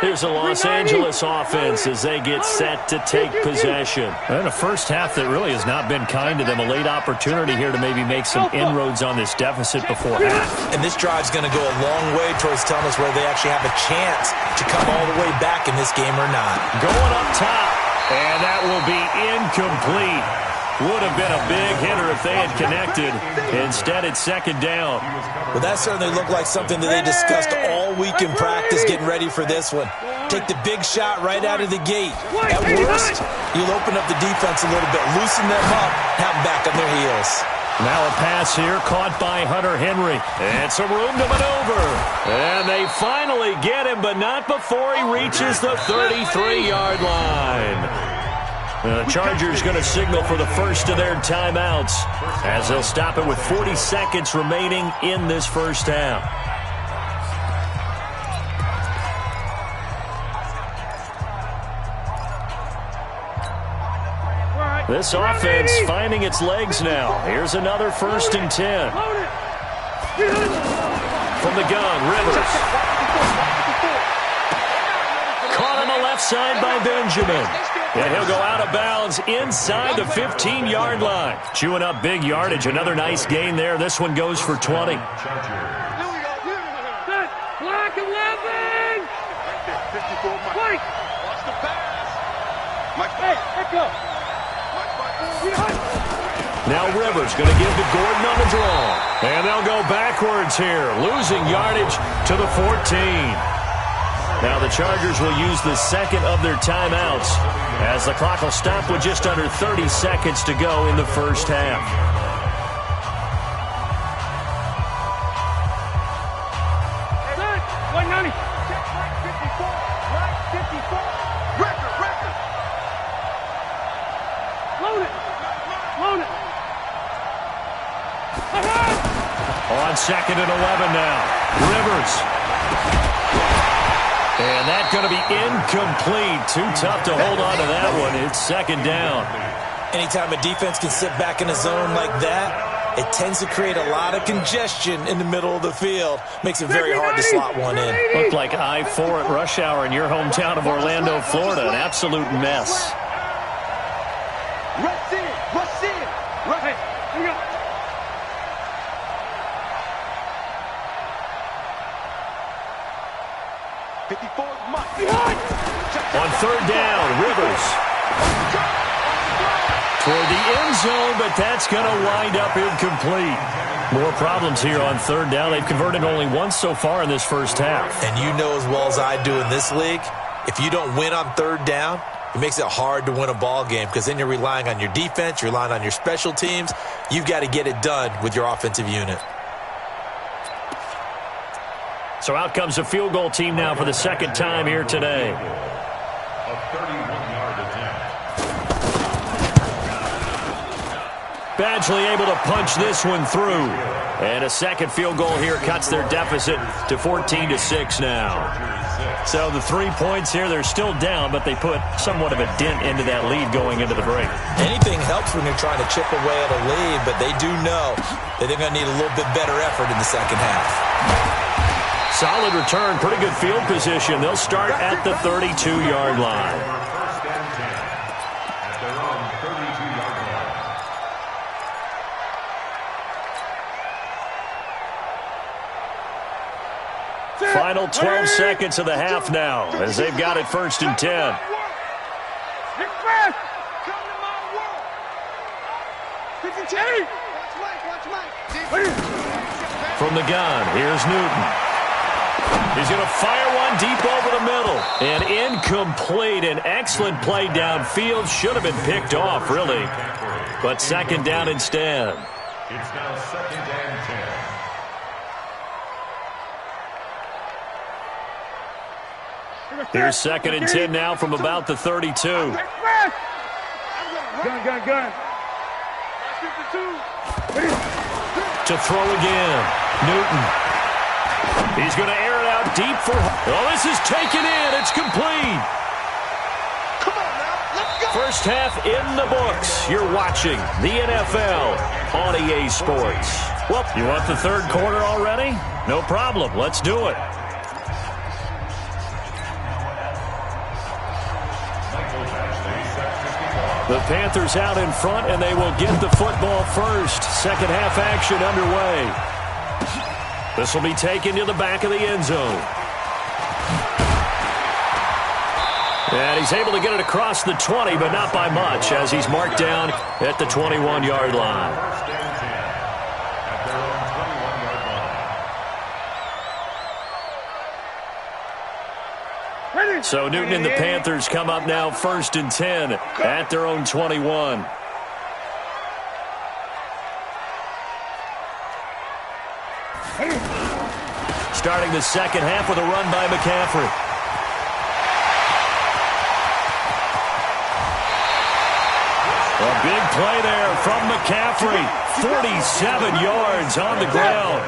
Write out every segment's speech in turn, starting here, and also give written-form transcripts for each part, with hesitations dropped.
Here's the Los Angeles offense as they get set to take possession. And a first half that really has not been kind to them. A late opportunity here to maybe make some inroads on this deficit before half. And this drive's going to go a long way towards telling us whether they actually have a chance to come all the way back in this game or not. Going up top, and that will be incomplete. Would have been a big hitter if they had connected. Instead, it's second down. Well, that certainly looked like something that they discussed all week in practice getting ready for this one. Take the big shot right out of the gate. At worst, you'll open up the defense a little bit, loosen them up, have them back on their heels. Now a pass here caught by Hunter Henry. And some room to maneuver. And they finally get him, but not before he reaches the 33-yard line. The Chargers going to signal for the first of their timeouts as they'll stop it with 40 seconds remaining in this first half. This offense finding its legs now. Here's another 1st and 10. From the gun, Rivers. Caught on the left side by Benjamin. And he'll go out of bounds inside the 15-yard line. Chewing up big yardage. Another nice gain there. This one goes for 20. Block 11! 54, Mike. Watch the pass. Mike, hey, let go. Now Rivers going to give to Gordon on the draw. And they'll go backwards here, losing yardage to the 14. Now the Chargers will use the second of their timeouts as the clock will stop with just under 30 seconds to go in the first half. On 2nd and 11 now. Rivers. And that's going to be incomplete. Too tough to hold on to that one. It's second down. Anytime a defense can sit back in a zone like that, it tends to create a lot of congestion in the middle of the field. Makes it very hard to slot one in. Looked like I-4 at rush hour in your hometown of Orlando, Florida. An absolute mess. Rush in. Rush in. Right. Here we go. On 3rd down, Rivers. Toward the end zone, but that's going to wind up incomplete. More problems here on 3rd down. They've converted only once so far in this first half. And you know as well as I do in this league, if you don't win on 3rd down, it makes it hard to win a ball game because then you're relying on your defense, you're relying on your special teams. You've got to get it done with your offensive unit. So out comes the field goal team now for the second time here today. A 31-yard attempt. Badgley able to punch this one through. And a second field goal here cuts their deficit to 14-6 now. So the 3 points here, they're still down, but they put somewhat of a dent into that lead going into the break. Anything helps when you're trying to chip away at a lead, but they do know that they're going to need a little bit better effort in the second half. Solid return, pretty good field position. They'll start at the 32-yard line. First and 10 at their own 32-yard line. Final 12 seconds of the half now as they've got it 1st and 10. From the gun, here's Newton. He's going to fire one deep over the middle. And incomplete. An excellent play downfield. Should have been picked off, really. But second down instead. It's now 2nd and 10. Here's 2nd and 10 now from about the 32. Gun. To throw again. Newton. He's going to air it out deep for... Oh, this is taken in. It's complete. Come on now. Let's go. First half in the books. You're watching the NFL on EA Sports. Well, you want the third quarter already? No problem. Let's do it. The Panthers out in front, and they will get the football first. Second half action underway. This will be taken to the back of the end zone. And he's able to get it across the 20, but not by much, as he's marked down at the 21-yard line. So Newton and the Panthers come up now 1st and 10 at their own 21. Starting the second half with a run by McCaffrey. A big play there from McCaffrey. 47 yards on the ground.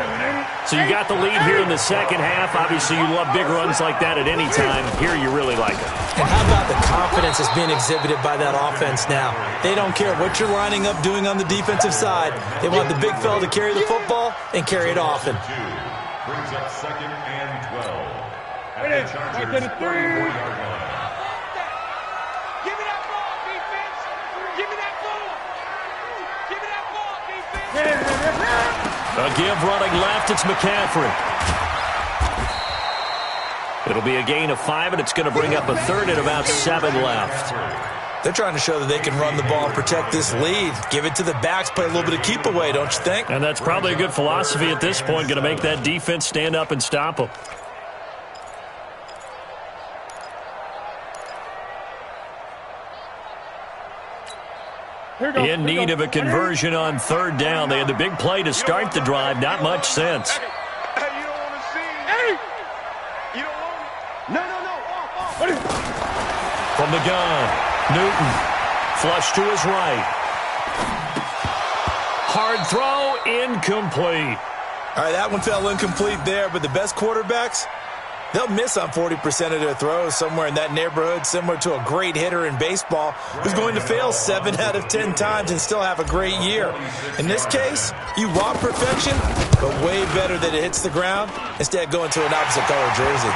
So you got the lead here in the second half. Obviously, you love big runs like that at any time. Here you really like it. And how about the confidence that's being exhibited by that offense now? They don't care what you're lining up doing on the defensive side. They want the big fella to carry the football and carry it often. Brings up 2nd and 12. At the Chargers' 34-yard line. Give me that ball, defense! Give me that ball! Give me that ball, defense! A give running left, it's McCaffrey. It'll be a gain of 5, and it's going to bring up a third and about 7 left. They're trying to show that they can run the ball and protect this lead. Give it to the backs, play a little bit of keep away, don't you think? And that's probably a good philosophy at this point, going to make that defense stand up and stop them. In need of a conversion on 3rd down. They had the big play to start the drive. Not much sense. Hey, you don't want to see. Hey! You don't want it? No. From the gun, Newton. Flush to his right. Hard throw, incomplete. All right, that one fell incomplete there, but the best quarterbacks, they'll miss on 40% of their throws, somewhere in that neighborhood, similar to a great hitter in baseball who's going to fail 7 out of 10 times and still have a great year. In this case, you want perfection, but way better that it hits the ground instead of going to an opposite color jersey.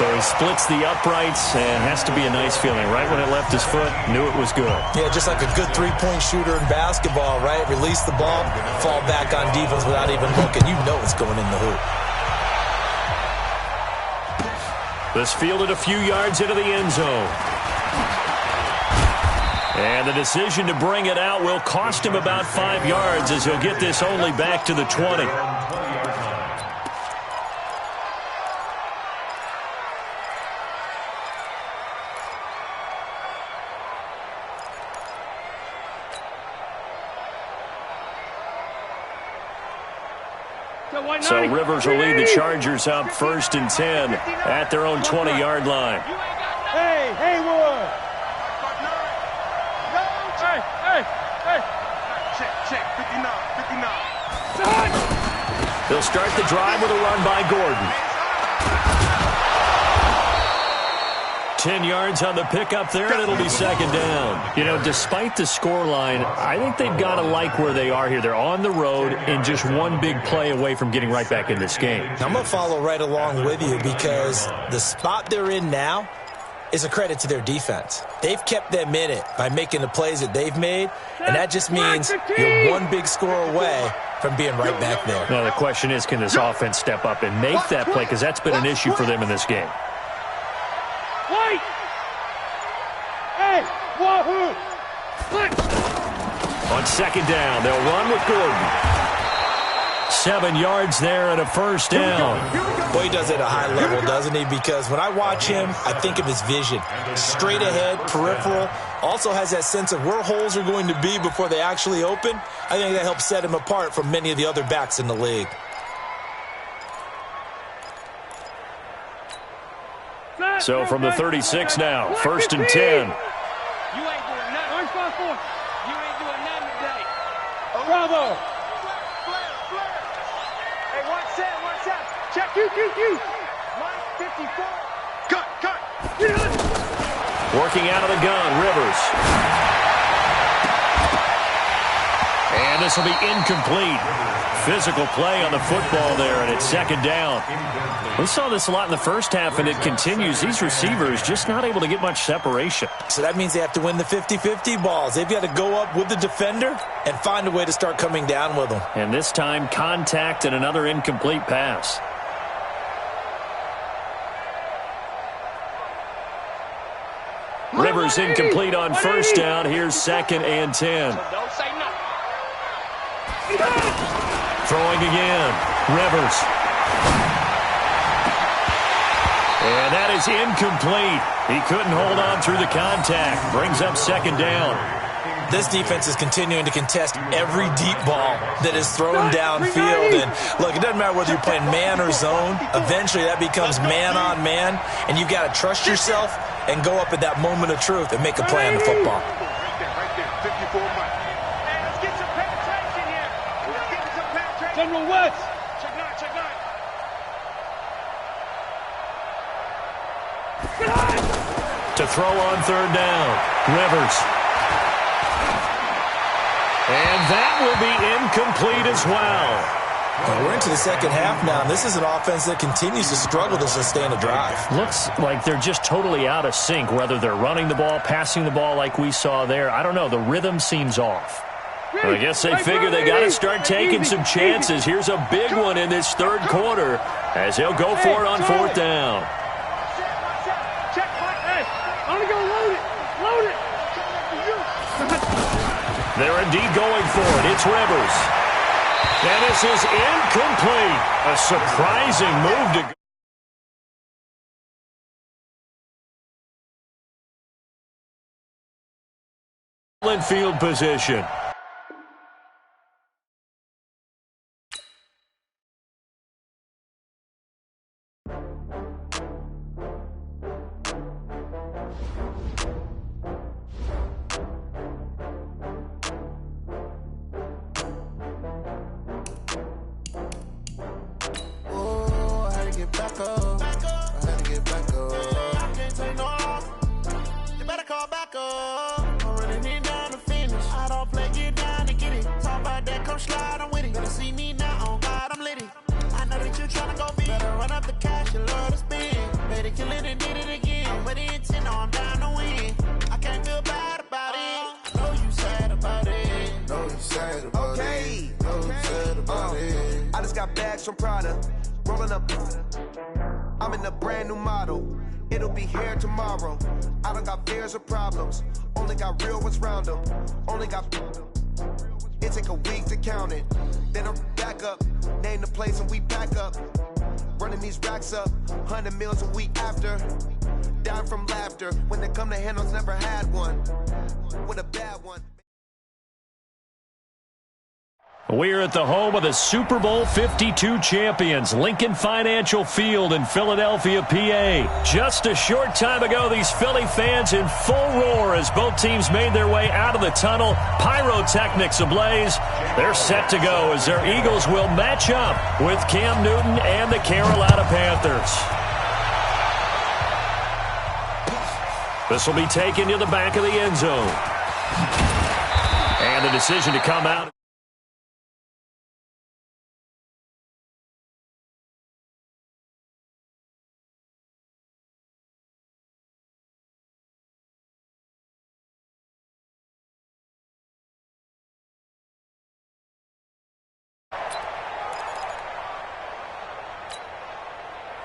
So he splits the uprights and has to be a nice feeling. Right when it left his foot, knew it was good. Yeah, just like a good three-point shooter in basketball, right? Release the ball, fall back on defense without even looking. You know it's going in the hoop. This fielded a few yards into the end zone. And the decision to bring it out will cost him about 5 yards as he'll get this only back to the 20. So Rivers will lead the Chargers up 1st and 10 at their own 20-yard line. Hey, Haywood! Hey! Check, 59. They'll start the drive with a run by Gordon. 10 yards on the pickup there, and it'll be 2nd down. You know, despite the scoreline, I think they've got to like where they are here. They're on the road and just one big play away from getting right back in this game. I'm going to follow right along with you because the spot they're in now is a credit to their defense. They've kept them in it by making the plays that they've made, and that just means you're one big score away from being right back there. Now, the question is, can this offense step up and make that play? Because that's been an issue for them in this game. Wait! Hey! Wahoo! On 2nd down, they'll run with Gordon. 7 yards there and a 1st down. Well, he does it at a high level, doesn't he? Because when I watch him, I think of his vision. Straight ahead, peripheral. Also has that sense of where holes are going to be before they actually open. I think that helps set him apart from many of the other backs in the league. So from the 36 now, 1st and 10. You ain't doing nothing. You ain't doing nothing today. Bravo. Hey, watch that. Check. Mike, 54. Cut. Working out of the gun, Rivers. And this will be incomplete. Physical play on the football there, and it's second down. We saw this a lot in the first half, and it continues. These receivers just not able to get much separation. So that means they have to win the 50-50 balls. They've got to go up with the defender and find a way to start coming down with them. And this time, contact and another incomplete pass. Rivers incomplete on first down. Here's second and 10. Don't say nothing. Throwing again. Rivers. And that is incomplete. He couldn't hold on through the contact. Brings up second down. This defense is continuing to contest every deep ball that is thrown downfield. And look, it doesn't matter whether you're playing man or zone. Eventually that becomes man on man. And you've got to trust yourself and go up at that moment of truth and make a play on the football. Right there, 54 miles. Hey, let's get some penetration here. Let's get some penetration. General West. Check nine. To throw on third down. Rivers. And that will be incomplete as well. And we're into the second half now, and this is an offense that continues to struggle to sustain a drive. Looks like they're just totally out of sync, whether they're running the ball, passing the ball like we saw there. I don't know. The rhythm seems off. I guess they figure they got to start taking some chances. Here's a big one in this third quarter as they'll go for it on fourth down. Check. Hey, I'm going to go load it. They're indeed going for it. It's Rivers. And this is incomplete. A surprising move to go. In field position. From Prada, rolling up. I'm in a brand new model. It'll be here tomorrow. I don't got fears or problems. Only got real ones round them. Only got. It take a week to count it. Then I'm back up. Name the place and we pack up. Running these racks up. 100 meals a week after. Down from laughter. When they come to handles, never had one. With a bad one. We're at the home of the Super Bowl 52 champions, Lincoln Financial Field in Philadelphia, PA. Just a short time ago, these Philly fans in full roar as both teams made their way out of the tunnel. Pyrotechnics ablaze. They're set to go as their Eagles will match up with Cam Newton and the Carolina Panthers. This will be taken to the back of the end zone. And the decision to come out.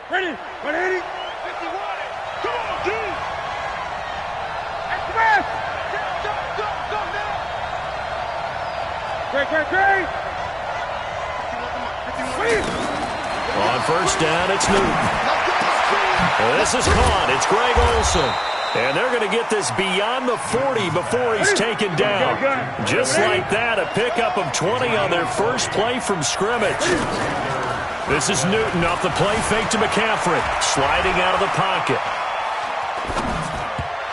Ready? 51. Come on, G. Express. Go now. Great. On first down, it's Newton. This is caught. It's Greg Olsen. And they're going to get this beyond the 40 before he's taken down. Just like that, a pickup of 20 on their first play from scrimmage. This is Newton off the play fake to McCaffrey. Sliding out of the pocket.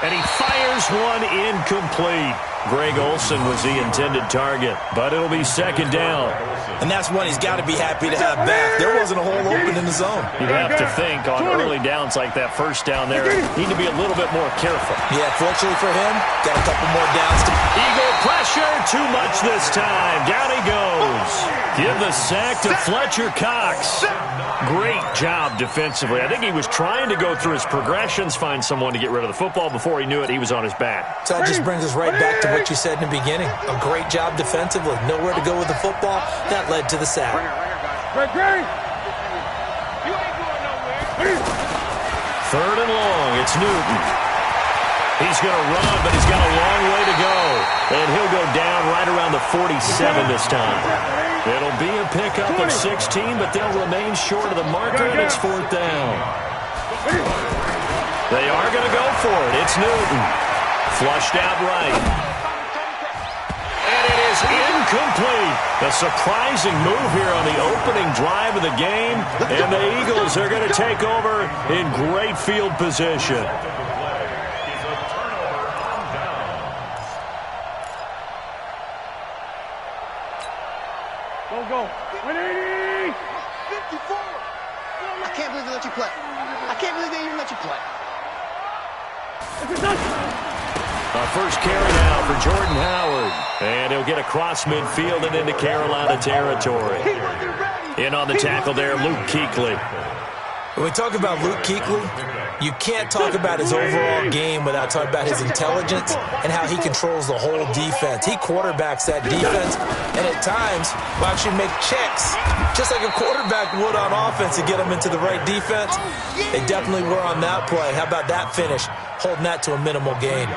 And he fires one incomplete. Greg Olsen was the intended target, but it'll be second down. And that's one he's got to be happy to have back. There wasn't a hole open in the zone. You'd have to think on early downs like that first down there, need to be a little bit more careful. Yeah, fortunately for him, got a couple more downs. Eagle pressure, too much this time. Down he goes. Give the sack to Fletcher Cox. Great job defensively. I think he was trying to go through his progressions, find someone to get rid of the football. Before he knew it, he was on his back. So that just brings us right back to what you said in the beginning. A great job defensively. Nowhere to go with the football. That led to the sack. Third and long. It's Newton. He's going to run, but he's got a long way to go. And he'll go down right around the 47 this time. It'll be a pickup of 16, but they'll remain short of the marker, and it's fourth down. They are going to go for it. It's Newton. Flushed out right. And it is incomplete. A surprising move here on the opening drive of the game. And the Eagles are going to take over in great field position. Go. 180! 54! I can't believe they let you play. I can't believe they even let you play. Our first carry now for Jordan Howard. And he'll get across midfield and into Carolina territory. In on the tackle there, Luke Kuechly. When we talk about Luke Kuechly, you can't talk about his overall game without talking about his intelligence and how he controls the whole defense. He quarterbacks that defense, and at times will actually make checks, just like a quarterback would on offense to get them into the right defense. They definitely were on that play. How about that finish, holding that to a minimal gain?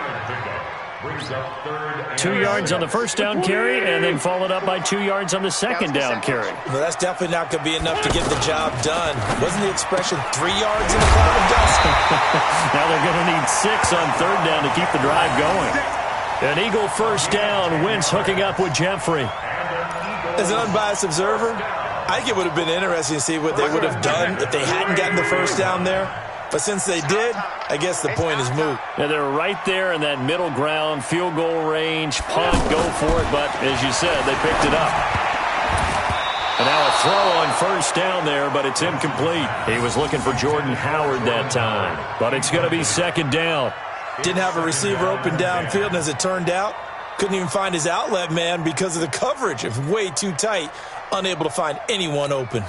2 yards on the first down carry, and then followed up by 2 yards on the second down carry. Well, that's definitely not going to be enough to get the job done. Wasn't the expression 3 yards in a cloud of dust? Now they're going to need 6 on third down to keep the drive going. An Eagle first down. Wentz hooking up with Jeffrey. As an unbiased observer, I think it would have been interesting to see what they would have done if they hadn't gotten the first down there. But since they did, I guess the point is moot. Yeah, they're right there in that middle ground, field goal range, punt, go for it. But as you said, they picked it up. And now a throw on first down there, but it's incomplete. He was looking for Jordan Howard that time. But it's going to be second down. Didn't have a receiver open downfield, and as it turned out, couldn't even find his outlet man because of the coverage. It was way too tight, unable to find anyone open.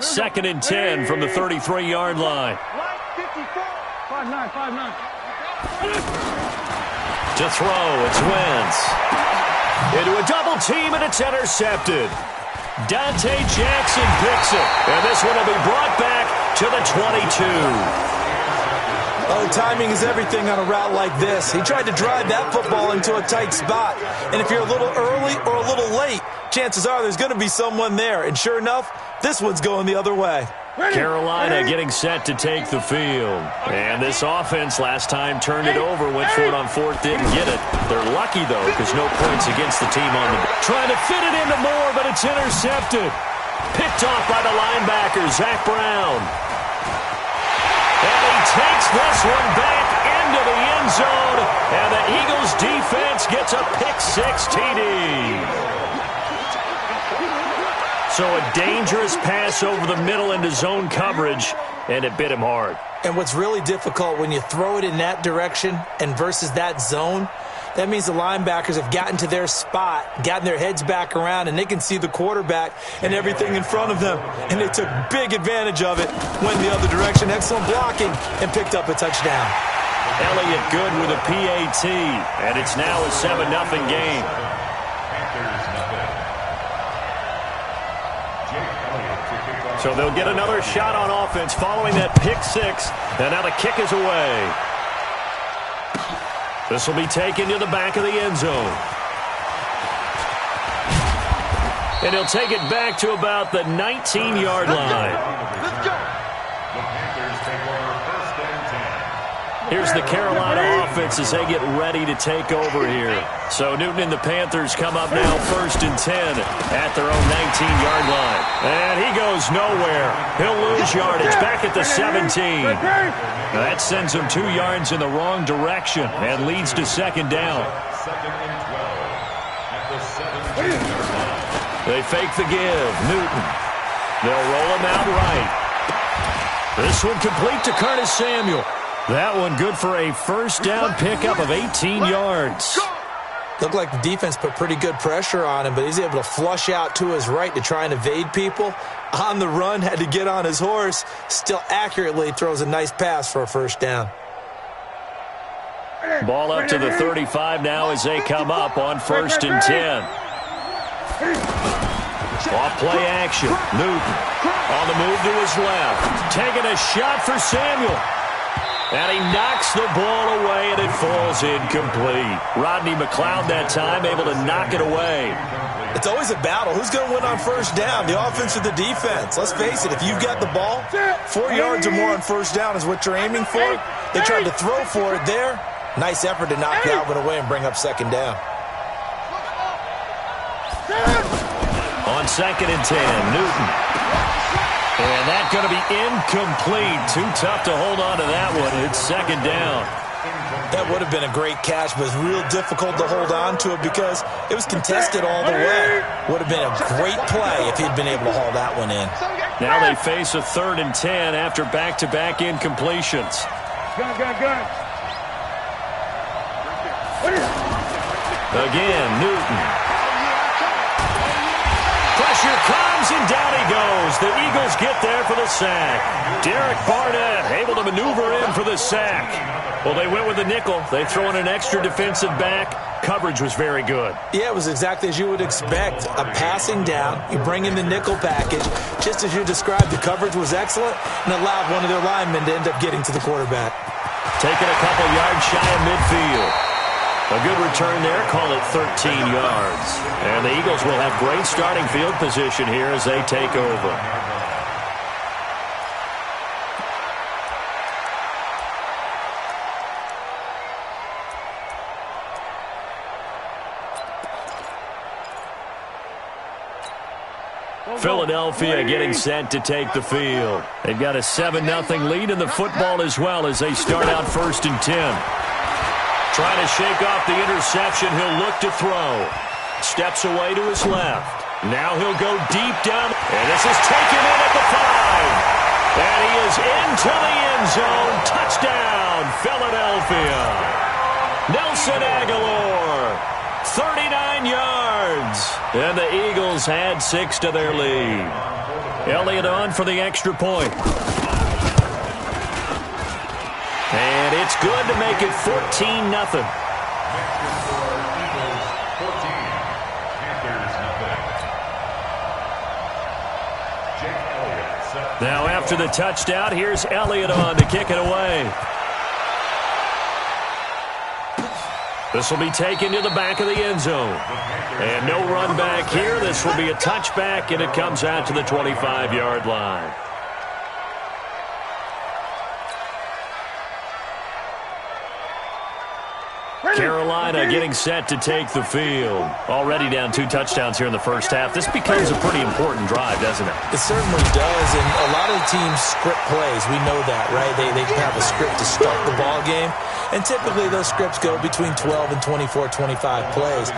Second and 10 from the 33-yard line. 5-9. To throw, it's Wentz. Into a double team, and it's intercepted. Dante Jackson picks it, and this one will be brought back to the 22. Oh, timing is everything on a route like this. He tried to drive that football into a tight spot. And if you're a little early or a little late, chances are there's going to be someone there. And sure enough, this one's going the other way. Carolina getting set to take the field. And this offense last time turned it over, went for it on fourth, didn't get it. They're lucky, though, because no points against the team on the... Trying to fit it into Moore, but it's intercepted. Picked off by the linebacker, Zach Brown. And he takes this one back into the end zone. And the Eagles defense gets a pick-6 TD. So a dangerous pass over the middle into zone coverage, and it bit him hard. And what's really difficult when you throw it in that direction and versus that zone, that means the linebackers have gotten to their spot, gotten their heads back around, and they can see the quarterback and everything in front of them. And they took big advantage of it, went the other direction, excellent blocking, and picked up a touchdown. Elliott good with a PAT, and it's now a 7-0 game. So they'll get another shot on offense following that pick-6, and now the kick is away. This will be taken to the back of the end zone. And he'll take it back to about the 19-yard line. Let's go. Here's the Carolina offense as they get ready to take over here. So Newton and the Panthers come up now 1st and 10 at their own 19-yard line. And he goes nowhere. He'll lose yardage back at the 17. Now that sends him 2 yards in the wrong direction and leads to second down. second and 12 at the 17-yard line. They fake the give. Newton. They'll roll him out right. This one complete to Curtis Samuel. That one good for a first down pickup of 18 yards. Looked like the defense put pretty good pressure on him, but he's able to flush out to his right to try and evade people. On the run, had to get on his horse. Still accurately throws a nice pass for a first down. Ball up to the 35 now as they come up on 1st and 10. Off play action. Newton on the move to his left. Taking a shot for Samuel. And he knocks the ball away, and it falls incomplete. Rodney McLeod that time able to knock it away. It's always a battle. Who's going to win on first down, the offense or the defense? Let's face it, if you've got the ball, 4 yards or more on first down is what you're aiming for. They tried to throw for it there. Nice effort to knock Galvin away and bring up second down. On 2nd and 10, Newton. And that's going to be incomplete. Too tough to hold on to that one. It's second down. That would have been a great catch, but it's real difficult to hold on to it because it was contested all the way. Would have been a great play if he'd been able to haul that one in. Now they face a 3rd and 10 after back-to-back incompletions. Again, Newton. Pressure comes, and down he goes. The Eagles get there for the sack. Derek Barnett able to maneuver in for the sack. Well, they went with the nickel. They throw in an extra defensive back. Coverage was very good. Yeah, it was exactly as you would expect. A passing down. You bring in the nickel package. Just as you described, the coverage was excellent and allowed one of their linemen to end up getting to the quarterback. Taking a couple yards shy of midfield. A good return there, call it 13 yards. And the Eagles will have great starting field position here as they take over. Philadelphia getting set to take the field. They've got a 7-0 lead in the football as well as they start out 1st and 10. Trying to shake off the interception, he'll look to throw. Steps away to his left. Now he'll go deep down, and this is taken in at the 5. And he is into the end zone. Touchdown, Philadelphia. Nelson Aguilar. 39 yards. And the Eagles had 6 to their lead. Elliott on for the extra point. And it's good to make it 14-0. Now after the touchdown, here's Elliott on to kick it away. This will be taken to the back of the end zone. And no run back here. This will be a touchback, and it comes out to the 25-yard line. Carolina getting set to take the field. Already down 2 touchdowns here in the first half. This becomes a pretty important drive, doesn't it? It certainly does, and a lot of the teams script plays. We know that, right? They have a script to start the ball game, and typically those scripts go between 12 and 24, 25 plays.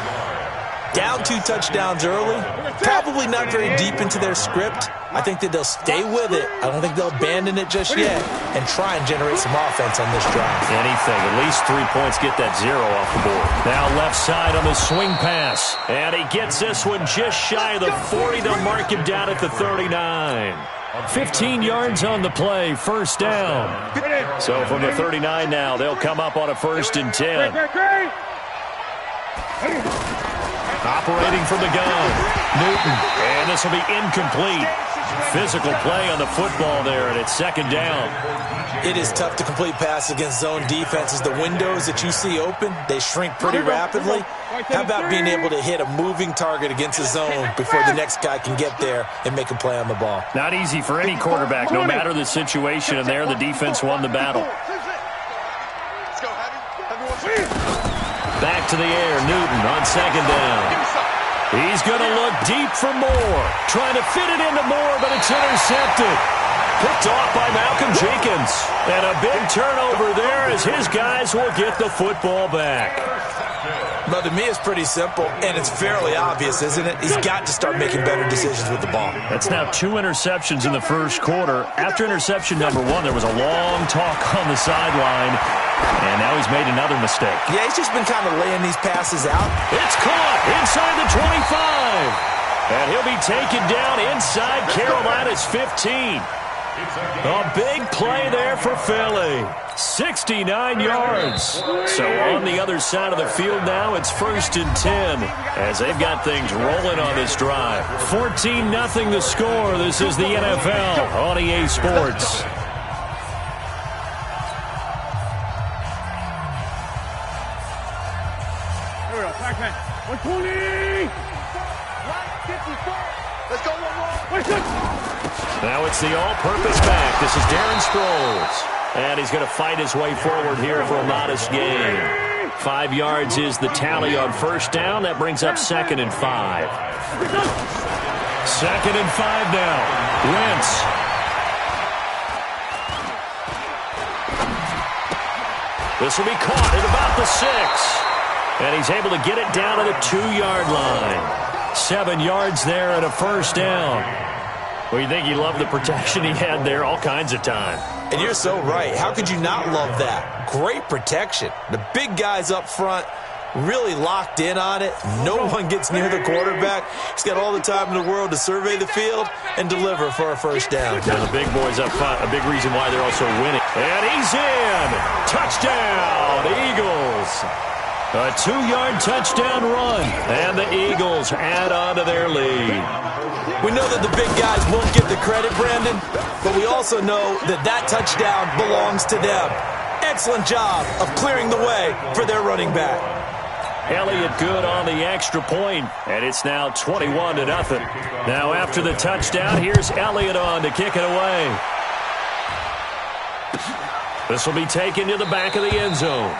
Down 2 touchdowns early, probably not very deep into their script. I think that they'll stay with it. I don't think they'll abandon it just yet and try and generate some offense on this drive. Anything. At least 3 points, get that 0 off the board. Now left side on the swing pass. And he gets this one just shy of the 40. They'll mark him down at the 39. 15 yards on the play, first down. So from the 39 now, they'll come up on a 1st and 10. Operating from the gun, Newton, and this will be incomplete. Physical play on the football there, and it's 2nd down. It is tough to complete passes against zone defenses. The windows that you see open, they shrink pretty rapidly. How about being able to hit a moving target against a zone before the next guy can get there and make a play on the ball? Not easy for any quarterback, no matter the situation, and there the defense won the battle. Back to the air, Newton on 2nd down. He's going to look deep for Moore. Trying to fit it into Moore, but it's intercepted. Picked off by Malcolm Jenkins. And a big turnover there as his guys will get the football back. Well, to me, it's pretty simple, and it's fairly obvious, isn't it? He's got to start making better decisions with the ball. That's now 2 interceptions in the first quarter. After interception number 1, there was a long talk on the sideline, and now he's made another mistake. Yeah, he's just been kind of laying these passes out. It's caught inside the 25. And he'll be taken down inside Carolina's 15. A big play there for Philly. 69 yards. So on the other side of the field now, it's 1st and 10 as they've got things rolling on this drive. 14-0 the score. This is the NFL on EA Sports. Here we go. Back man. 120. 154. Let's go. Now it's the all-purpose back. This is Darren Sproles. And he's going to fight his way forward here for a modest gain. 5 yards is the tally on first down. That brings up 2nd and 5. 2nd and 5 now. Wentz. This will be caught at about the 6. And he's able to get it down to the 2-yard line. 7 yards there and a first down. Well, you think he loved the protection he had there all kinds of time. And you're so right. How could you not love that? Great protection. The big guys up front really locked in on it. No one gets near the quarterback. He's got all the time in the world to survey the field and deliver for a first down. Now the big boys up front, a big reason why they're also winning. And he's in. Touchdown, Eagles. A 2-yard touchdown run. And the Eagles add on to their lead. We know that the big guys won't get the credit, Brandon, but we also know that that touchdown belongs to them. Excellent job of clearing the way for their running back. Elliott good on the extra point, and it's now 21-0. Now after the touchdown, here's Elliott on to kick it away. This will be taken to the back of the end zone.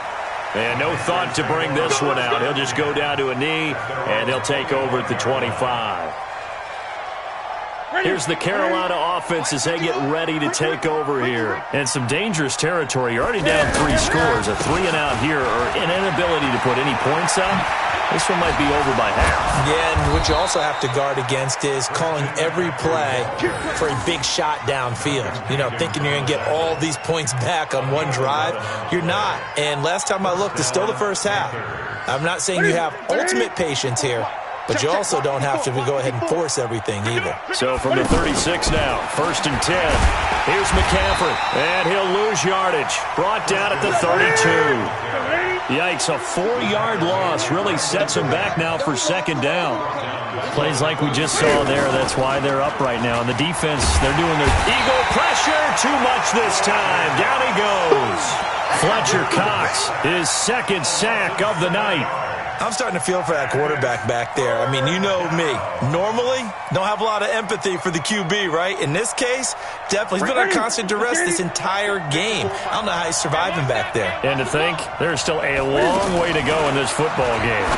And no thought to bring this one out. He'll just go down to a knee, and they'll take over at the 25. Here's the Carolina offense as they get ready to take over here. And some dangerous territory. You're already down 3 scores. A 3-and-out here or an inability to put any points up. This one might be over by half. Yeah, and what you also have to guard against is calling every play for a big shot downfield. You know, thinking you're going to get all these points back on one drive. You're not. And last time I looked, it's still the first half. I'm not saying you have ultimate patience here, but you also don't have to go ahead and force everything either. So from the 36 now, 1st and 10. Here's McCaffrey, and he'll lose yardage. Brought down at the 32. Yikes, a 4-yard loss really sets him back now for 2nd down. Plays like we just saw there, that's why they're up right now. And the defense, they're doing their Eagle pressure, too much this time. Down he goes. Fletcher Cox, his 2nd sack of the night. I'm starting to feel for that quarterback back there. I mean, you know me. Normally, don't have a lot of empathy for the QB, right? In this case, definitely. He's been on constant duress this entire game. I don't know how he's surviving back there. And to think, there's still a long way to go in this football game.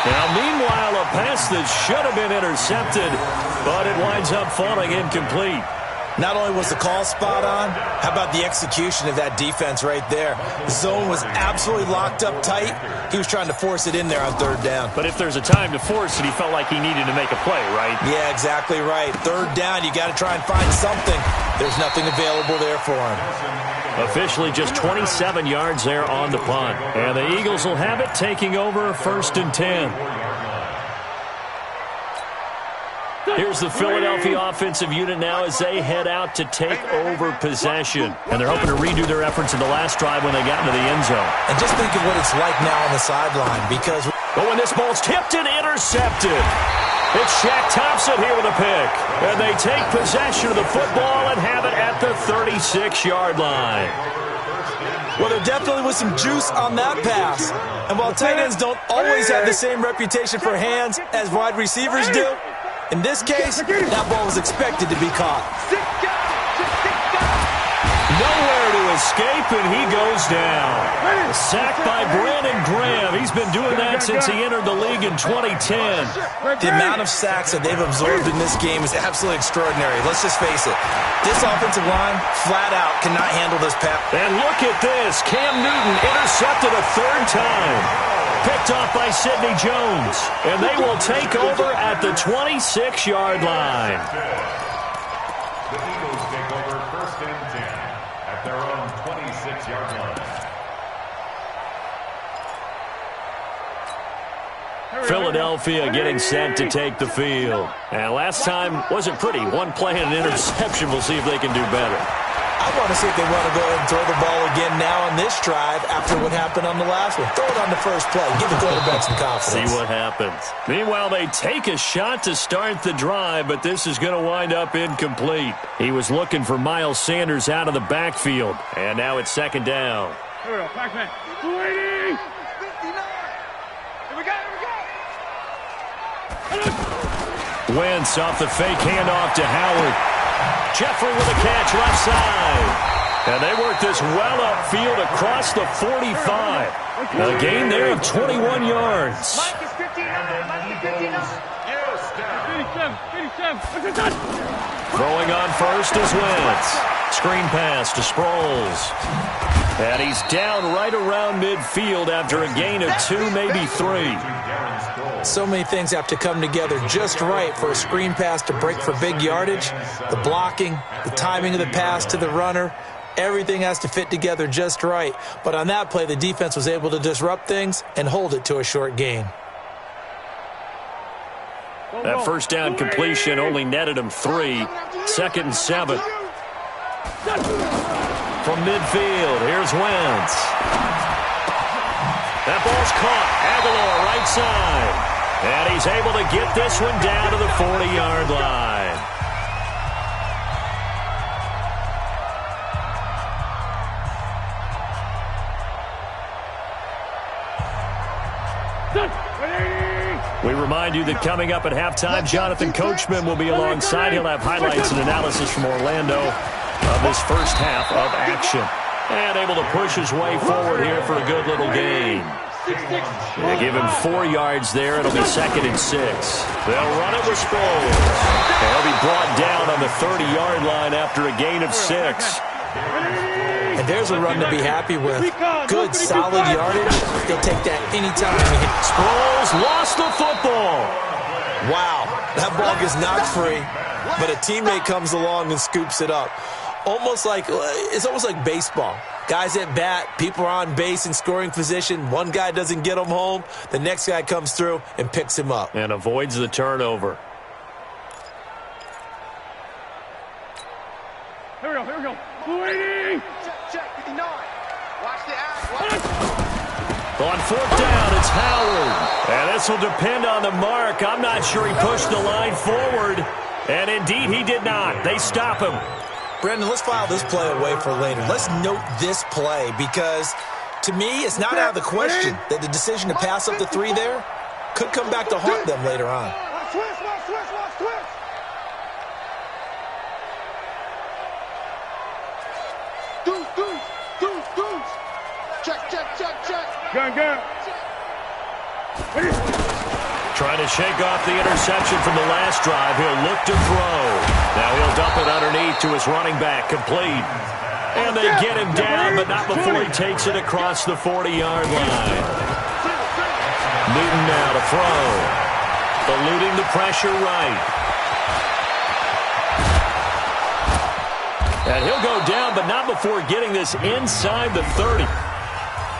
Now, meanwhile, a pass that should have been intercepted, but it winds up falling incomplete. Not only was the call spot on, how about the execution of that defense right there? The zone was absolutely locked up tight. He was trying to force it in there on 3rd down. But if there's a time to force it, he felt like he needed to make a play, right? Yeah, exactly right. 3rd down, you got to try and find something. There's nothing available there for him. Officially just 27 yards there on the punt. And the Eagles will have it, taking over 1st and 10. Here's the Philadelphia offensive unit now as they head out to take over possession. And they're hoping to redo their efforts in the last drive when they got into the end zone. And just think of what it's like now on the sideline because... But when this ball's tipped and intercepted, it's Shaq Thompson here with a pick. And they take possession of the football and have it at the 36-yard line. Well, there definitely was some juice on that pass. And while tight ends don't always have the same reputation for hands as wide receivers do, in this case, that ball was expected to be caught. Nowhere to escape, and he goes down. Sacked by Brandon Graham. He's been doing that since he entered the league in 2010. The amount of sacks that they've absorbed in this game is absolutely extraordinary. Let's just face it. This offensive line, flat out, cannot handle this pass. And look at this. Cam Newton intercepted a third time. Picked off by Sidney Jones. And they will take over at the 26-yard line. The Eagles take over 1st and 10 at their own 26-yard line. Philadelphia getting set to take the field. And last time wasn't pretty. One play and an interception. We'll see if they can do better. I want to see if they want to go ahead and throw the ball again now on this drive after what happened on the last one. Throw it on the first play. Give the quarterback some confidence. See what happens. Meanwhile, they take a shot to start the drive, but this is going to wind up incomplete. He was looking for Miles Sanders out of the backfield. And now it's 2nd down. Here we go. Pac-Man. 280. 59. Here we go. Wentz off the fake handoff to Howard. Jeffrey with a catch left side. And they work this well upfield across the 45. A gain there of 21 yards. Mike is 59. Mike is 59. 87. Throwing on first is Wentz. Screen pass to Sproles. And he's down right around midfield after a gain of 2, maybe 3. So many things have to come together just right for a screen pass to break for big yardage. The blocking, the timing of the pass to the runner, everything has to fit together just right. But on that play, the defense was able to disrupt things and hold it to a short gain. That first down completion only netted him 3. 2nd and 7. From midfield, here's Wentz. That ball's caught. Aguilar right side. And he's able to get this one down to the 40-yard line. We remind you that coming up at halftime, Jonathan Coachman will be alongside. He'll have highlights and analysis from Orlando of this first half of action. And able to push his way forward here for a good little gain. They give him 4 yards there. It'll be 2nd and 6. They'll run it with Sproles. And he'll be brought down on the 30-yard line after a gain of 6. And there's a run to be happy with. Good, solid yardage. They'll take that anytime. Sproles lost the football. Wow, that ball gets knocked free, but a teammate comes along and scoops it up. It's almost like baseball. Guys at bat, people are on base in scoring position. One guy doesn't get him home. The next guy comes through and picks him up. And avoids the turnover. Here we go. 280. Check, 59. Watch the act. On 4th down, it's Howard. And this will depend on the mark. I'm not sure he pushed the line forward. And indeed, he did not. They stop him. Brendan, let's file this play away for later. Let's note this play because, to me, it's not out of the question that the decision to pass up the 3 there could come back to haunt them later on. Watch twist. Deuce. Check. Gun. Trying to shake off the interception from the last drive. He'll look to throw. Now he'll dump it underneath to his running back. Complete. And they get him down, but not before he takes it across the 40-yard line. Newton now to throw. Eluding the pressure right. And he'll go down, but not before getting this inside the 30.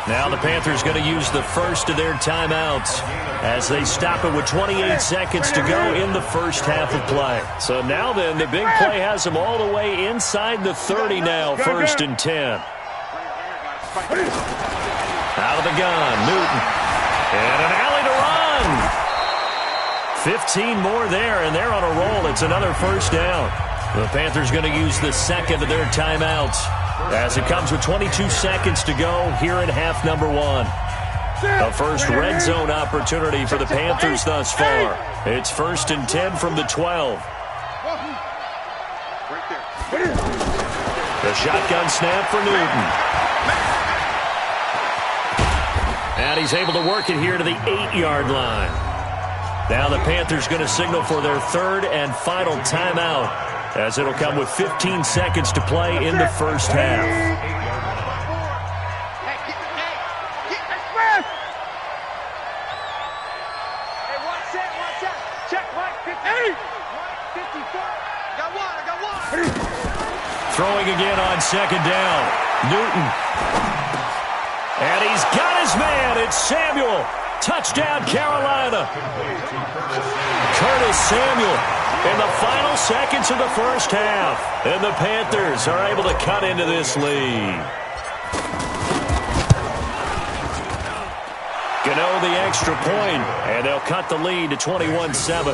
Now the Panthers going to use the first of their timeouts as they stop it with 28 seconds to go in the first half of play. So now then, the big play has them all the way inside the 30 now, 1st and 10. Out of the gun, Newton. And an alley to run. 15 more there, and they're on a roll. It's another first down. The Panthers going to use the second of their timeouts as it comes with 22 seconds to go here in half number 1. The first red zone opportunity for the Panthers thus far. It's 1st and 10 from the 12. The shotgun snap for Newton. And he's able to work it here to the 8-yard line. Now the Panthers going to signal for their third and final timeout, as it'll come with 15 seconds to play in the first half. Throwing again on second down. Newton. And he's got his man. It's Samuel. Touchdown, Carolina. Curtis Samuel in the final seconds of the first half. And the Panthers are able to cut into this lead. Gano the extra point, and they'll cut the lead to 21-7.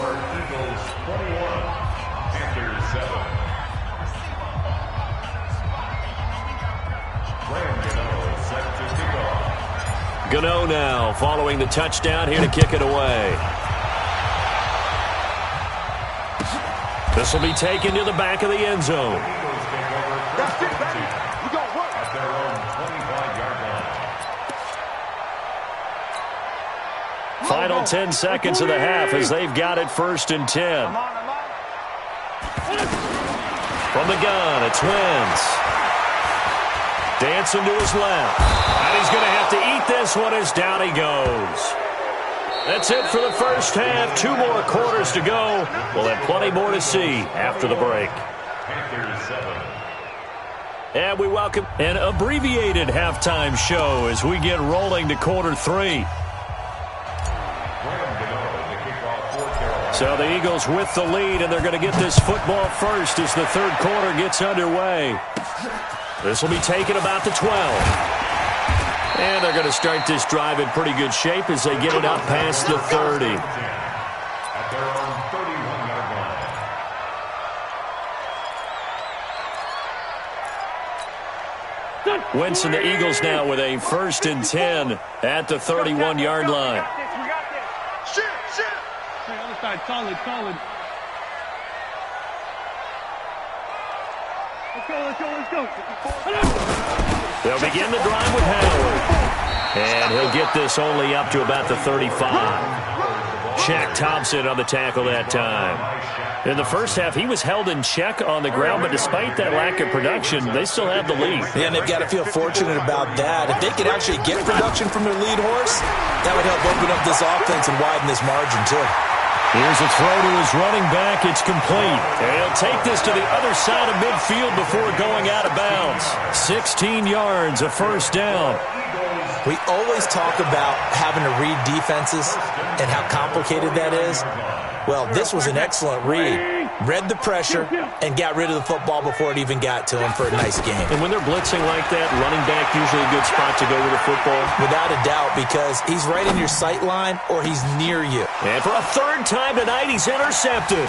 Gano now following the touchdown here to kick it away. This will be taken to the back of the end zone. Final 10 seconds of the half as they've got it 1st and 10. From the gun, it's Wentz. Dancing to his left. And he's going to have to eat this one as down he goes. That's it for the first half. 2 more quarters to go. We'll have plenty more to see after the break. And we welcome an abbreviated halftime show as we get rolling to quarter 3. So the Eagles with the lead, and they're going to get this football first as the third quarter gets underway. This will be taken about the 12. And they're going to start this drive in pretty good shape as they get it up past the 30. At their own 31-yard line. Wentz and the Eagles now with a 1st and 10 at the 31-yard line. Other side, solid. Let's go. They'll begin the drive with Howard. And he'll get this only up to about the 35. Shaq Thompson on the tackle that time. In the first half, he was held in check on the ground, but despite that lack of production, they still have the lead. Yeah, and they've got to feel fortunate about that. If they could actually get production from their lead horse, that would help open up this offense and widen this margin, too. Here's a throw to his running back. It's complete. And he'll take this to the other side of midfield before going out of bounds. 16 yards, a 1st down. We always talk about having to read defenses and how complicated that is. Well, this was an excellent read. Read the pressure and got rid of the football before it even got to him for a nice game. And when they're blitzing like that, running back usually a good spot to go with the football? Without a doubt, because he's right in your sight line or he's near you. And for a 3rd time tonight, he's intercepted.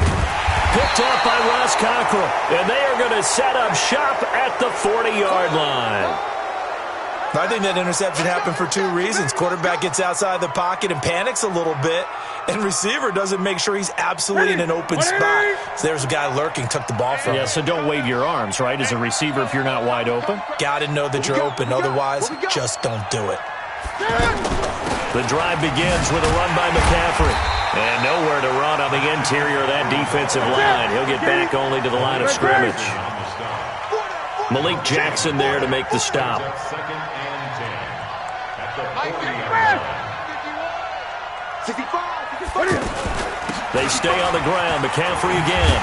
Picked up by Ross Cockrell. And they are going to set up shop at the 40-yard line. I think that interception happened for 2 reasons. Quarterback gets outside the pocket and panics a little bit, and receiver doesn't make sure he's absolutely in an open spot. So there's a guy lurking, took the ball from him. Yeah, so don't wave your arms, right, as a receiver if you're not wide open? Got to know that you're open. Otherwise, just don't do it. The drive begins with a run by McCaffrey. And nowhere to run on the interior of that defensive line. He'll get back only to the line of scrimmage. Malik Jackson there to make the stop. They stay on the ground. McCaffrey again.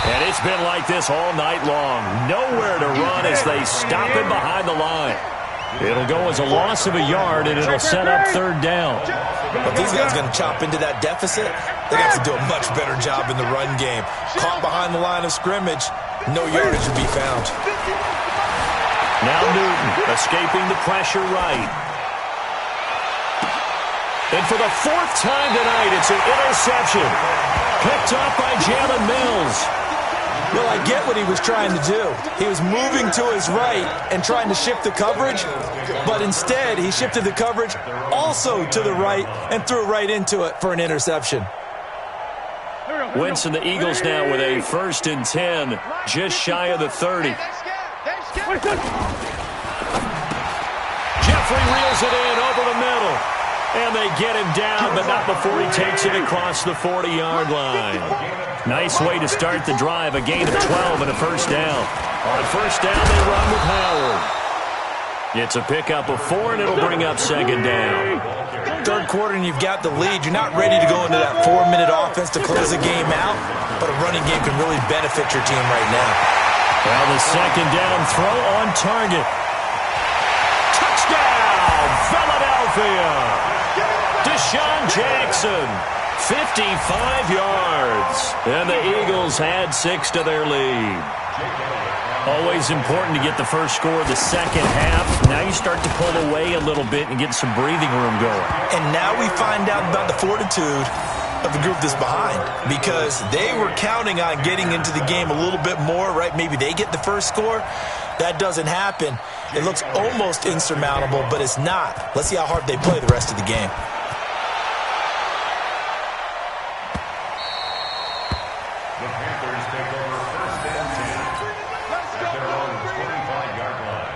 And it's been like this all night long. Nowhere to run as they stop him behind the line. It'll go as a loss of a yard, and it'll set up 3rd down. If these guys are going to chop into that deficit, they have to do a much better job in the run game. Caught behind the line of scrimmage, no yardage will be found. Now Newton escaping the pressure right. And for the 4th time tonight, it's an interception. Picked off by Jalen Mills. Well, I get what he was trying to do. He was moving to his right and trying to shift the coverage, but instead he shifted the coverage also to the right and threw right into it for an interception. Wentz and the Eagles now with a 1st and 10, just shy of the 30. Jeffrey reels it in over the middle. And they get him down, but not before he takes it across the 40-yard line. Nice way to start the drive, a gain of 12 and a first down. On first down, they run with Howard. It's a pickup of 4, and it'll bring up second down. Third quarter, and you've got the lead. You're not ready to go into that 4-minute offense to close the game out, but a running game can really benefit your team right now. Well, the second down throw on target. Touchdown, Philadelphia! Deshaun Jackson, 55 yards. And the Eagles add 6 to their lead. Always important to get the first score of the second half. Now you start to pull away a little bit and get some breathing room going. And now we find out about the fortitude of the group that's behind, because they were counting on getting into the game a little bit more, right? Maybe they get the first score. That doesn't happen. It looks almost insurmountable, but it's not. Let's see how hard they play the rest of the game. The Panthers take over first and 10 at their own 25-yard line.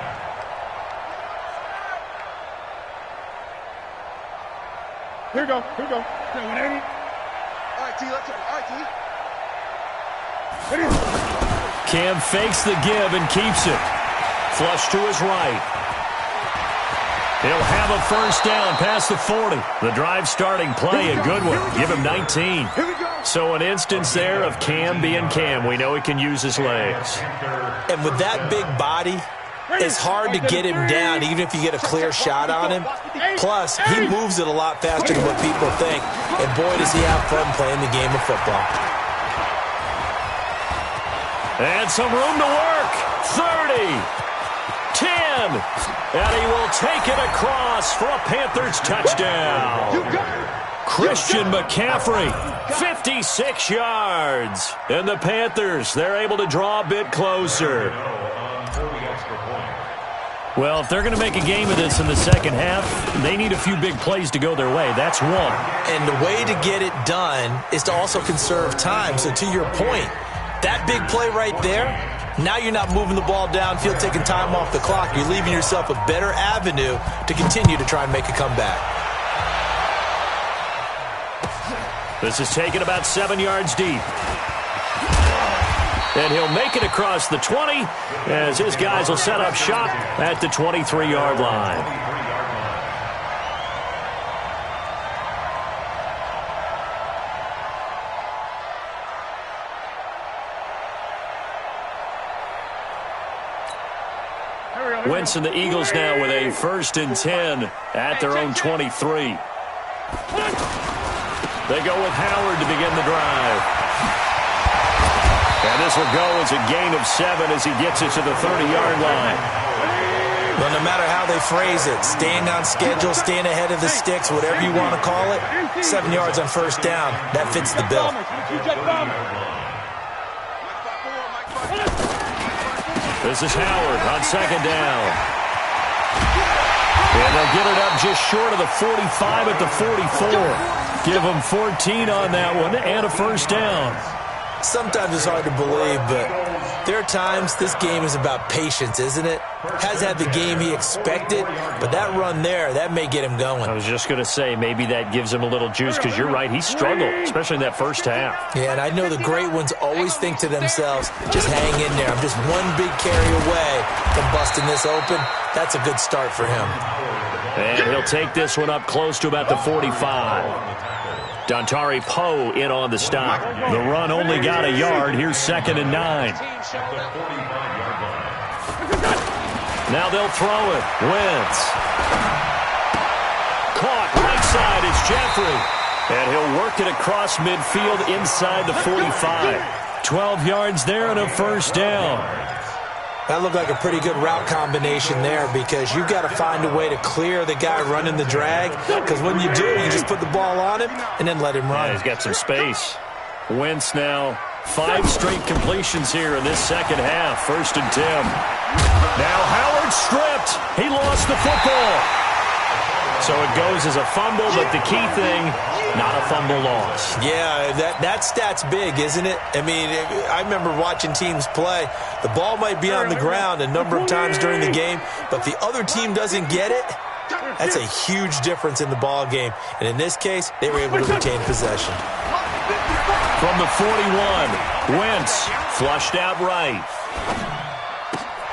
Here we go. Here we go. All right, T. Let's go. All right, T. Cam fakes the give and keeps it. Flush to his right. He'll have a first down past the 40. The drive starting play, a good one. Give him 19. So an instance there of Cam being Cam. We know he can use his legs. And with that big body, it's hard to get him down, even if you get a clear shot on him. Plus, he moves it a lot faster than what people think. And boy, does he have fun playing the game of football. And some room to work. 30. 10. And he will take it across for a Panthers touchdown. Christian McCaffrey, 56 yards. And the Panthers, they're able to draw a bit closer. Well, if they're going to make a game of this in the second half, they need a few big plays to go their way. That's one. And the way to get it done is to also conserve time. So to your point, that big play right there, now you're not moving the ball downfield, taking time off the clock. You're leaving yourself a better avenue to continue to try and make a comeback. This is taken about 7 yards deep. And he'll make it across the 20 as his guys will set up shop at the 23-yard line. Wentz and the Eagles now with a 1st and 10 at their own 23. They go with Howard to begin the drive. And this will go as a gain of 7 as he gets it to the 30-yard line. Well, no matter how they phrase it, staying on schedule, staying ahead of the sticks, whatever you want to call it, 7 yards on first down, that fits the bill. This is Howard on second down. And they'll get it up just short of the 45 at the 44. Give them 14 on that one and a first down. Sometimes it's hard to believe, but there are times this game is about patience, isn't it? Has had the game he expected, but that run there, that may get him going. I was just going to say, maybe that gives him a little juice, because you're right, he struggled, especially in that first half. Yeah, and I know the great ones always think to themselves, just hang in there. I'm just one big carry away from busting this open. That's a good start for him. And he'll take this one up close to about the 45. Dontari Poe in on the stop. The run only got a yard. Here's 2nd and 9. Now they'll throw it. Wentz. Caught right side. It's Jeffrey. And he'll work it across midfield inside the 45. 12 yards there and a first down. That looked like a pretty good route combination there, because you've got to find a way to clear the guy running the drag, because when you do, you just put the ball on him and then let him run. Yeah, he's got some space. Wentz now 5 straight completions here in this second half. 1st and 10. Now Howard stripped. He lost the football. So it goes as a fumble, but the key thing, not a fumble loss. Yeah, that stat's big, isn't it? I mean, I remember watching teams play. The ball might be on the ground a number of times during the game, but if the other team doesn't get it, that's a huge difference in the ball game. And in this case, they were able to retain possession. From the 41, Wentz flushed out right.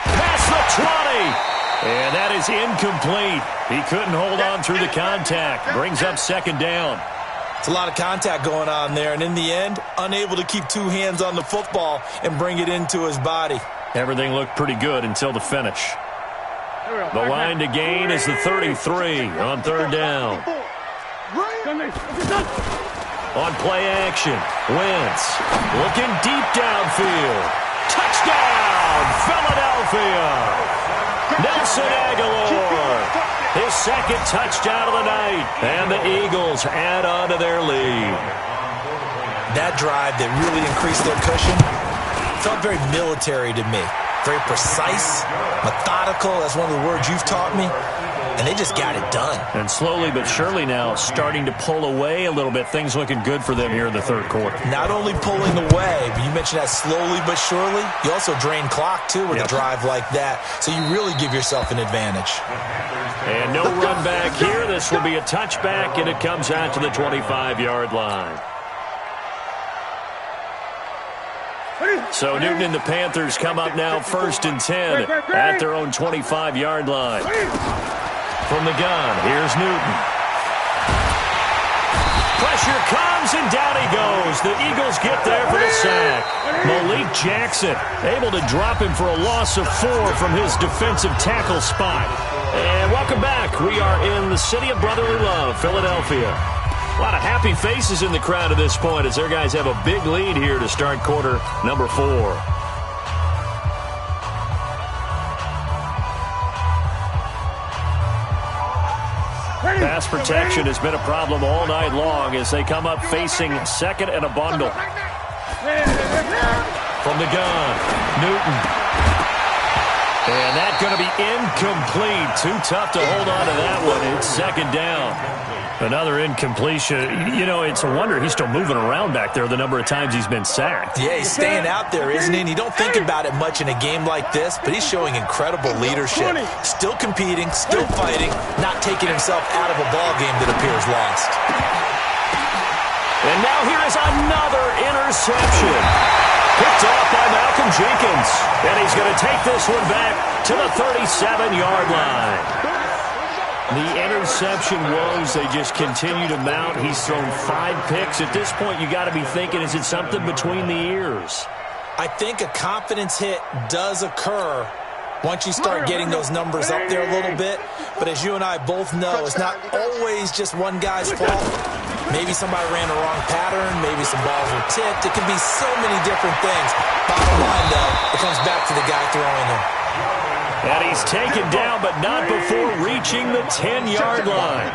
Past the 20. And that is incomplete. He couldn't hold on through the contact. Brings up second down. It's a lot of contact going on there. And in the end, unable to keep two hands on the football and bring it into his body. Everything looked pretty good until the finish. The line to gain is the 33 on third down. On play action, Wentz looking deep downfield. Touchdown, Philadelphia! Nelson Aguilar, his second touchdown of the night. And the Eagles add on to their lead. That drive that really increased their cushion felt very military to me. Very precise, methodical, that's one of the words you've taught me. And they just got it done. And slowly but surely now starting to pull away a little bit. Things looking good for them here in the third quarter. Not only pulling away, but you mentioned that slowly but surely. You also drain clock, too, with a drive like that. So you really give yourself an advantage. And no run back here. This will be a touchback, and it comes out to the 25-yard line. So Newton and the Panthers come up now 1st and 10 at their own 25-yard line. From the gun, here's Newton. Pressure comes, and down he goes. The Eagles get there for the sack. Malik Jackson able to drop him for a loss of 4 from his defensive tackle spot. And welcome back. We are in the city of brotherly love, Philadelphia. A lot of happy faces in the crowd at this point as their guys have a big lead here to start quarter number 4. Pass protection has been a problem all night long as they come up facing second and a bundle. From the gun, Newton. And that's going to be incomplete. Too tough to hold on to that one. It's second down. Another incompletion. You know, it's a wonder he's still moving around back there the number of times he's been sacked. Yeah, he's staying out there, isn't he? And you don't think about it much in a game like this, but he's showing incredible leadership. Still competing, still fighting, not taking himself out of a ball game that appears lost. And now here is another interception. Picked off by Malcolm Jenkins. And he's going to take this one back to the 37-yard line. The interception woes, they just continue to mount. He's thrown 5 picks. At this point, you got to be thinking, is it something between the ears? I think a confidence hit does occur once you start getting those numbers up there a little bit. But as you and I both know, it's not always just one guy's fault. Maybe somebody ran the wrong pattern. Maybe some balls were tipped. It can be so many different things. Bottom line, though, it comes back to the guy throwing them. And he's taken down, but not before reaching the 10-yard line.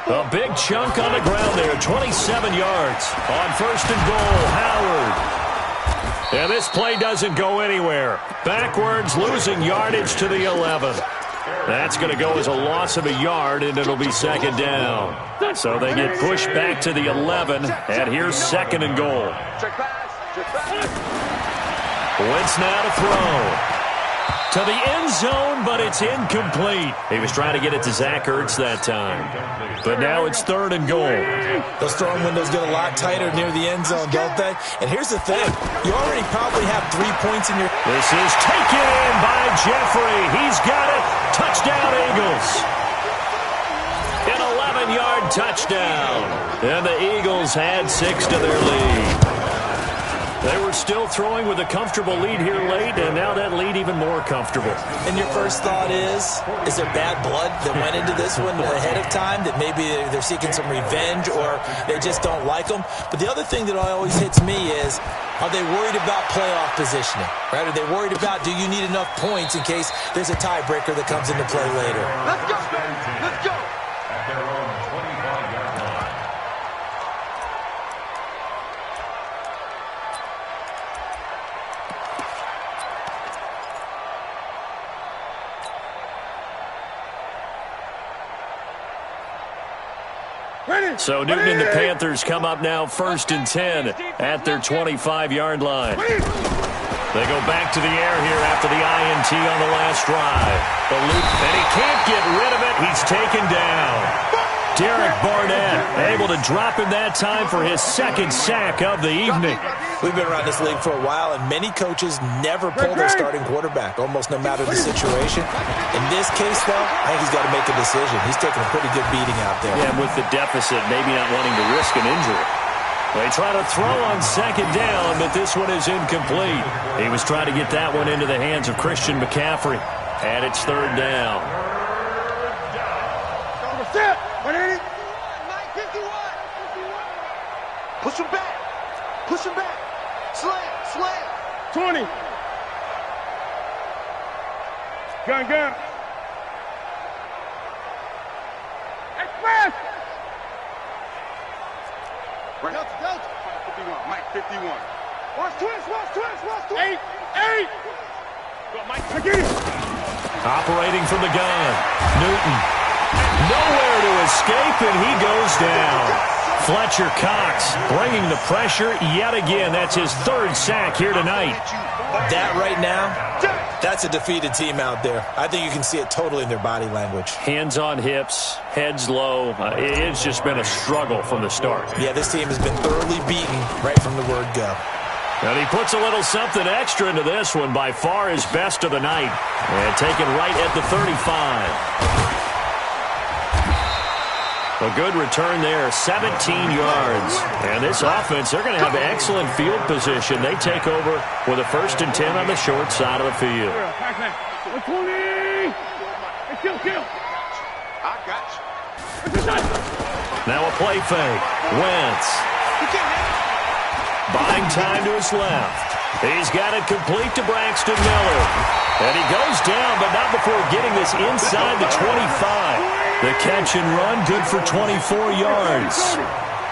A big chunk on the ground there, 27 yards. On first and goal, Howard. And this play doesn't go anywhere. Backwards, losing yardage to the 11. That's going to go as a loss of a yard, and it'll be second down. So they get pushed back to the 11, and here's second and goal. Wentz now to throw. To the end zone, but it's incomplete. He was trying to get it to Zach Ertz that time. But now it's third and goal. Those throwing windows get a lot tighter near the end zone, don't they? And here's the thing. You already probably have 3 points in your... This is taken in by Jeffrey. He's got it. Touchdown, Eagles. An 11-yard touchdown. And the Eagles add 6 to their lead. They were still throwing with a comfortable lead here late, and now that lead even more comfortable. And your first thought is there bad blood that went into this one ahead of time, that maybe they're seeking some revenge or they just don't like them? But the other thing that always hits me is, are they worried about playoff positioning? Right? Are they worried about, do you need enough points in case there's a tiebreaker that comes into play later? Let's go! Let's go! At their own 25-yard line. So Newton and the Panthers come up now 1st and 10 at their 25-yard line. They go back to the air here after the INT on the last drive. The loop, and he can't get rid of it. He's taken down. Derek Barnett able to drop him that time for his 2nd sack of the evening. We've been around this league for a while, and many coaches never pull their starting quarterback, almost no matter the situation. In this case, though, I think he's got to make a decision. He's taking a pretty good beating out there. Yeah, and with the deficit, maybe not wanting to risk an injury. They try to throw on 2nd down, but this one is incomplete. He was trying to get that one into the hands of Christian McCaffrey, and it's 3rd down. Push him back. Push him back. Slam. 20. Gun. Express. Delta. 51. Mike, 51. Watch twist. 8. Go, Mike. Get it. Operating from the gun. Newton. Nowhere to escape, and he goes down. Fletcher Cox bringing the pressure yet again. That's his 3rd sack here tonight. That right now, that's a defeated team out there. I think you can see it totally in their body language. Hands on hips, heads low. It's just been a struggle from the start. Yeah, this team has been thoroughly beaten right from the word go. And he puts a little something extra into this one, by far his best of the night. And taken right at the 35. A good return there, 17 yards. And this offense, they're going to have excellent field position. They take over with a 1st and 10 on the short side of the field. Kill. I got you. Now a play fake. Wentz. Buying time to his left. He's got it complete to Braxton Miller. And he goes down, but not before getting this inside the 25. The catch and run, good for 24 yards.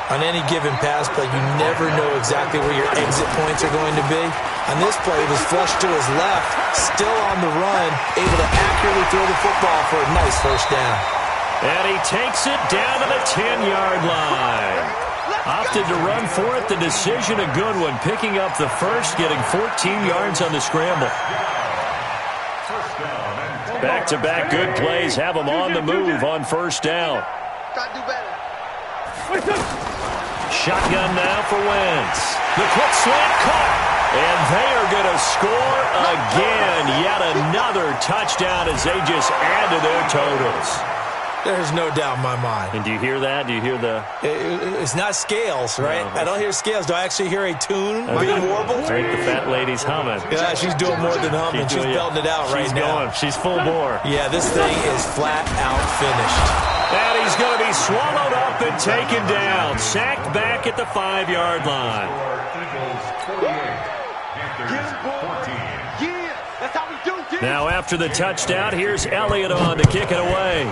On any given pass play, you never know exactly where your exit points are going to be. On this play, he was flushed to his left, still on the run, able to accurately throw the football for a nice 1st down. And he takes it down to the 10-yard line. Opted to run for it. The decision, a good one. Picking up the 1st, getting 14 yards on the scramble. Back-to-back good plays have them on the move on 1st down. Gotta do better. Shotgun now for Wentz. The quick slant caught. And they are going to score again. Yet another touchdown as they just add to their totals. There's no doubt in my mind. And do you hear that? Do you hear the... It's not scales, right? No. I don't hear scales. Do I actually hear a tune being warbled? I think the fat lady's humming. Yeah, she's doing more than humming. She's belting it out right now. She's full bore. Yeah, this thing is flat out finished. And he's going to be swallowed up and taken down. Sacked back at the 5-yard line. Yeah, that's how we do. Now after the touchdown, here's Elliott on to kick it away.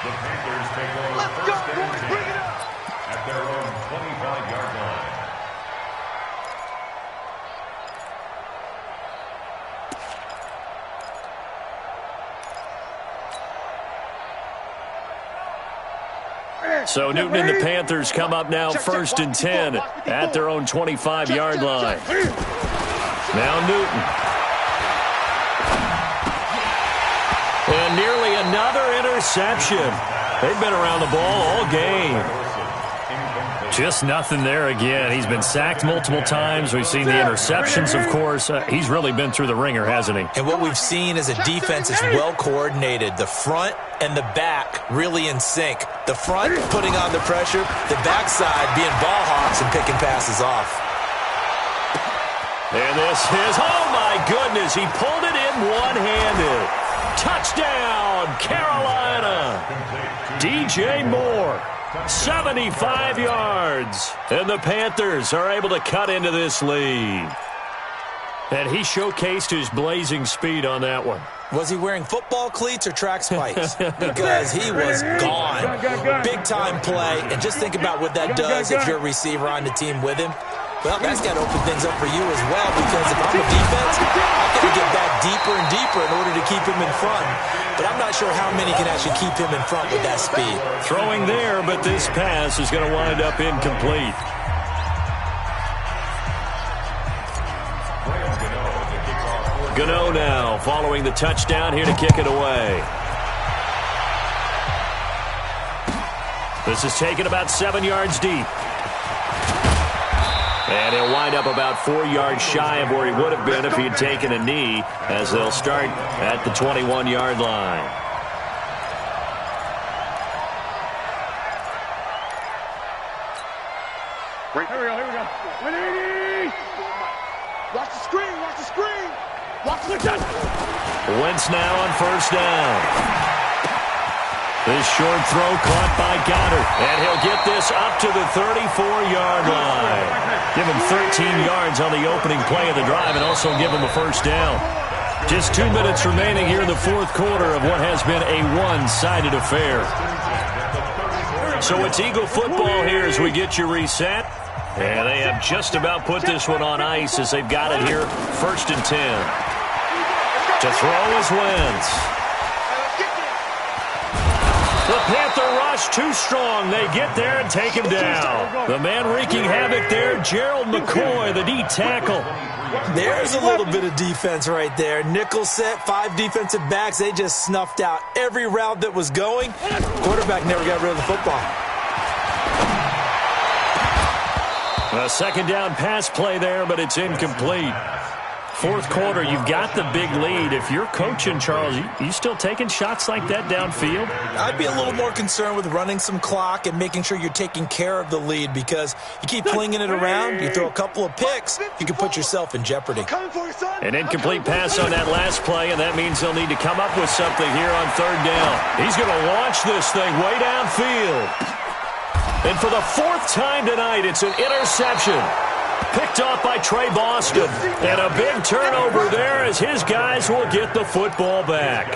The Panthers take over 1st and 10 at their own 25-yard line. So Newton and the Panthers come up now 1st and 10 at their own 25-yard line. Now Newton. And nearly another interception. They've been around the ball all game. Just nothing there again. He's been sacked multiple times. We've seen the interceptions, of course. He's really been through the ringer, hasn't he? And what we've seen is a defense is well coordinated. The front and the back really in sync. The front putting on the pressure, the backside being ball hawks and picking passes off. And this is, oh my goodness, he pulled it in one-handed. Touchdown, Carolina. DJ Moore, 75 yards. And the Panthers are able to cut into this lead. And he showcased his blazing speed on that one. Was he wearing football cleats or track spikes? Because he was gone. Big-time play. And just think about what that does if you're a receiver on the team with him. Well, that's got to open things up for you as well, because if I'm a defense, I've got to get back deeper and deeper in order to keep him in front. But I'm not sure how many can actually keep him in front with that speed. Throwing there, but this pass is going to wind up incomplete. Gano now following the touchdown here to kick it away. This is taken about 7 yards deep. And he'll wind up about 4 yards shy of where he would have been if he had taken a knee, as they'll start at the 21-yard line. Here we go, here we go. 180! Watch the screen, watch the screen! Watch the touch! Wentz now on first down. This short throw caught by Goddard. And he'll get this up to the 34-yard line. Give him 13 yards on the opening play of the drive and also give him a first down. Just 2 minutes remaining here in the fourth quarter of what has been a one-sided affair. So it's Eagle football here as we get you reset. And they have just about put this one on ice as they've got it here, 1st and 10. To throw is Wentz. The Panther rush too strong. They get there and take him down. The man wreaking havoc there, Gerald McCoy, the D tackle. There's a little bit of defense right there. Nickel set, 5 defensive backs. They just snuffed out every route that was going. Quarterback never got rid of the football. A second down pass play there, but it's incomplete. Fourth quarter, you've got the big lead. If you're coaching, Charles, you still taking shots like that downfield? I'd be a little more concerned with running some clock and making sure you're taking care of the lead, because you keep flinging it around, you throw a couple of picks, you can put yourself in jeopardy. An incomplete pass on that last play, and that means they'll need to come up with something here on third down. He's going to launch this thing way downfield. And for the 4th time tonight, it's an interception. Picked off by Trey Boston. And a big turnover there as his guys will get the football back.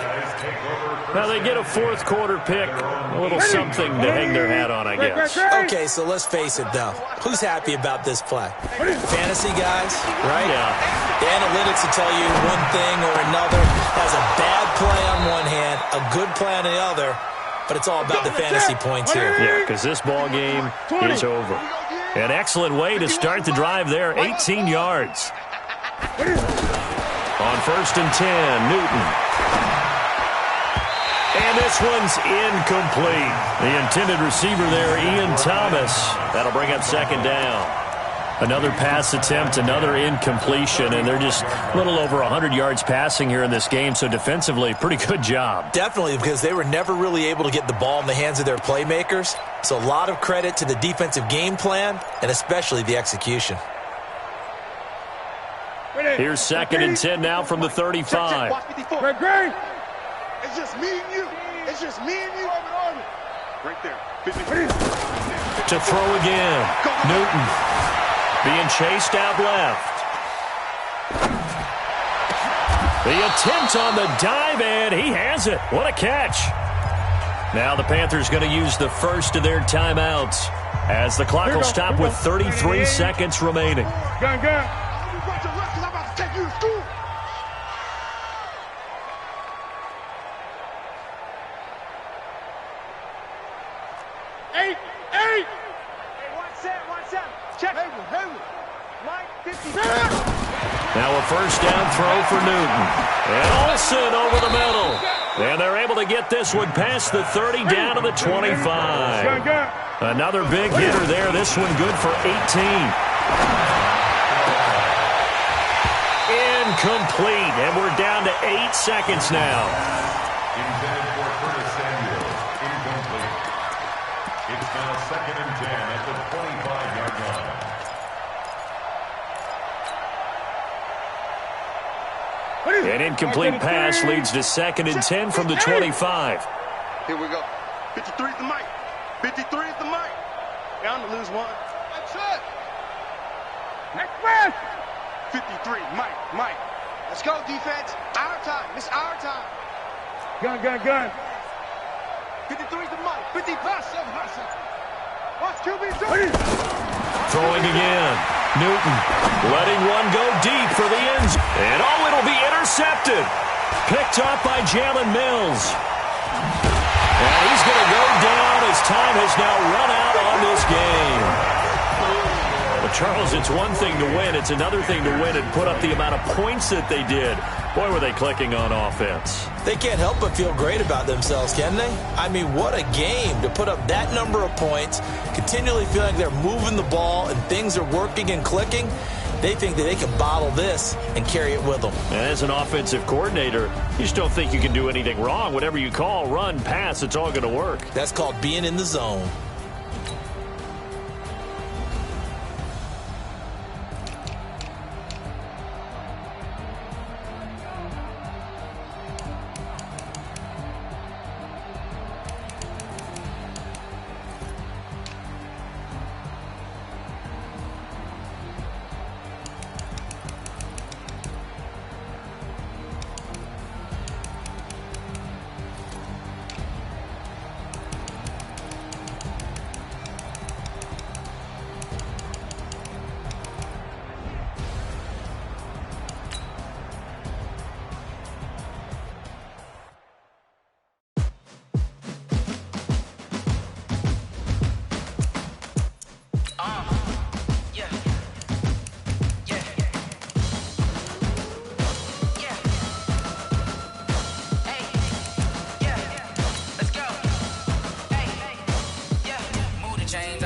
Now they get a fourth quarter pick. A little something to hang their hat on, I guess. Okay, so let's face it, though. Who's happy about this play? Fantasy guys, right? Yeah. The analytics will tell you one thing or another. Has a bad play on one hand, a good play on the other. But it's all about the fantasy points here. Yeah, because this ball game is over. An excellent way to start the drive there, 18 yards. On 1st and 10, Newton. And this one's incomplete. The intended receiver there, Ian Thomas. That'll bring up 2nd down. Another pass attempt, another incompletion, and they're just a little over 100 yards passing here in this game, so defensively, pretty good job. Definitely, because they were never really able to get the ball in the hands of their playmakers. So a lot of credit to the defensive game plan, and especially the execution. Here's 2nd and 10 now from the 35. It's just me and you. It's just me and you. Right there. To throw again, Newton. Being chased out left. The attempt on the dive, and he has it. What a catch. Now the Panthers going to use the first of their timeouts as the clock will stop with 33 seconds remaining. Gun. Eight. Hey, one set. Check. Mike, 50. Now a first down throw for Newton. And Olsen over the middle. And they're able to get this one past the 30 down to the 25. Another big hitter there. This one good for 18. Incomplete. And we're down to 8 seconds now. Intended for Curtis Samuel. Incomplete. It's now 2nd and 10 at the 25-yard line. An incomplete pass leads to 2nd and 10 from the 25. Here we go. 53 is the mic. 53 is the mic. Down to lose one. That's it. Express. 53, Mike. Let's go, defense. Our time. It's our time. Gun. 53 is the mic. 50 pass 7. Watch QB. Throwing again. Newton letting one go deep for the end zone. And it'll be intercepted. Picked up by Jalen Mills. And he's going to go down as time has now run out on this game. Well, Charles, it's one thing to win. It's another thing to win and put up the amount of points that they did. Boy, were they clicking on offense. They can't help but feel great about themselves, can they? I mean, what a game to put up that number of points, continually feeling like they're moving the ball and things are working and clicking. They think that they can bottle this and carry it with them. As an offensive coordinator, you just don't think you can do anything wrong. Whatever you call, run, pass, it's all going to work. That's called being in the zone.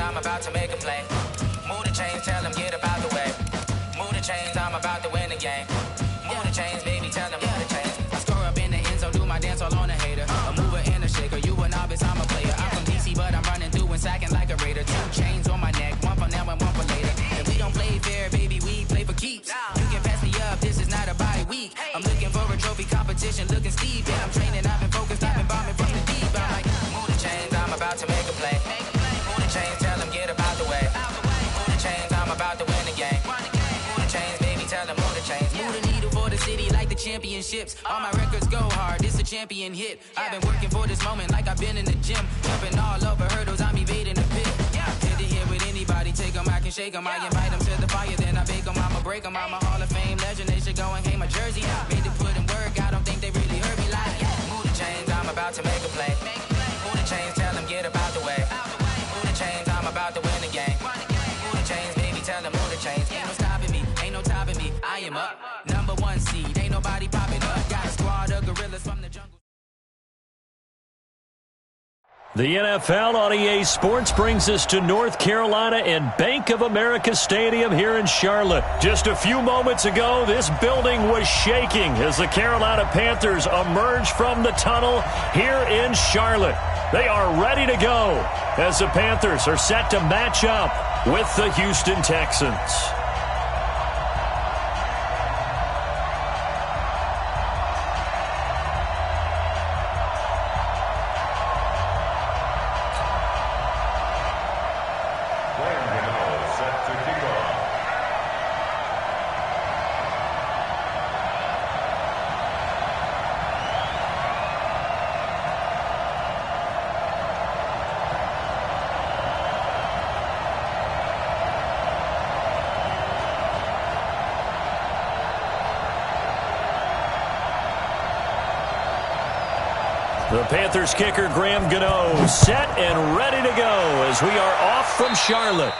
I'm about to make a play. Move the chains, tell them get about the way. Move the chains, I'm about to win the game. Move the chains, baby, tell them move the chains. I score up in the end zone, do my dance all on a hater. A mover and a shaker, you a novice, I'm a player. I'm from DC, but I'm running through and sacking like a raider. 2 chains on my neck, one for now and one for later. And we don't play fair, baby, we play for keeps. You can pass me up, this is not a bye week. I'm looking for a trophy competition, looking steep. Yeah, I'm training, I've been focused, I've been bombing from the deep. I'm like, move the chains, I'm about to make a play. Move the chains, tell them get about the way. Move the chains, I'm about to win the game. Move the chains, baby, tell them move the chains. Move the needle for the city like the championships. All my records go hard, it's a champion hit. I've been working for this moment like I've been in the gym. Jumping all over hurdles, I'm evading the pit. Hit to hit with anybody, take them, I can shake them. I invite them to the fire, then I bake them, I'ma break them. I'm a Hall of Fame legend, they should go and hang my jersey. Made to put in work, I don't think they really heard me like, move the chains, I'm about to make a play. Move the chains, tell them get about the way. Move the chains, I'm about to win the game. Move the chains, baby, tell them move the chains. Ain't no stopping me, ain't no topping me. I am up, number 1 seed, ain't nobody popping up. Got a squad of gorillas from the jungle. The NFL on EA Sports brings us to North Carolina and Bank of America Stadium here in Charlotte. Just a few moments ago, this building was shaking as the Carolina Panthers emerged from the tunnel here in Charlotte. They are ready to go as the Panthers are set to match up with the Houston Texans. The Panthers kicker, Graham Gano, set and ready to go as we are off from Charlotte.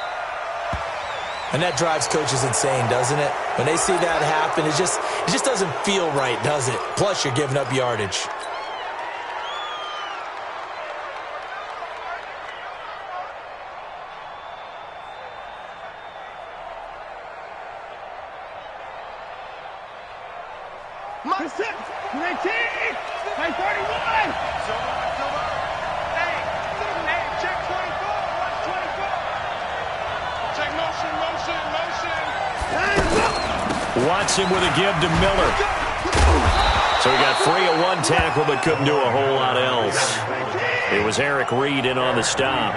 And that drives coaches insane, doesn't it? When they see that happen, it just doesn't feel right, does it? Plus, you're giving up yardage. My 6, 19, my 31. Hey, check 24. Watch 24. Check motion. Watson with a give to Miller. So he got free of one tackle but couldn't do a whole lot else. It was Eric Reed in on the stop.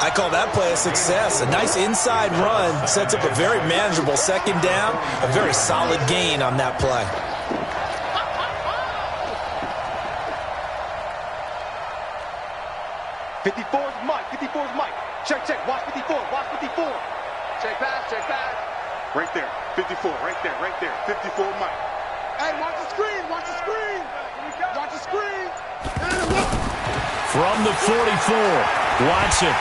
I call that play a success. A nice inside run sets up a very manageable second down. A very solid gain on that play. Mike. 54's Mike. Check. Watch 54. Check pass. 54, right there, 54 Mike. Hey, watch the screen, watch the screen. Watch the screen. From the 44, Watson.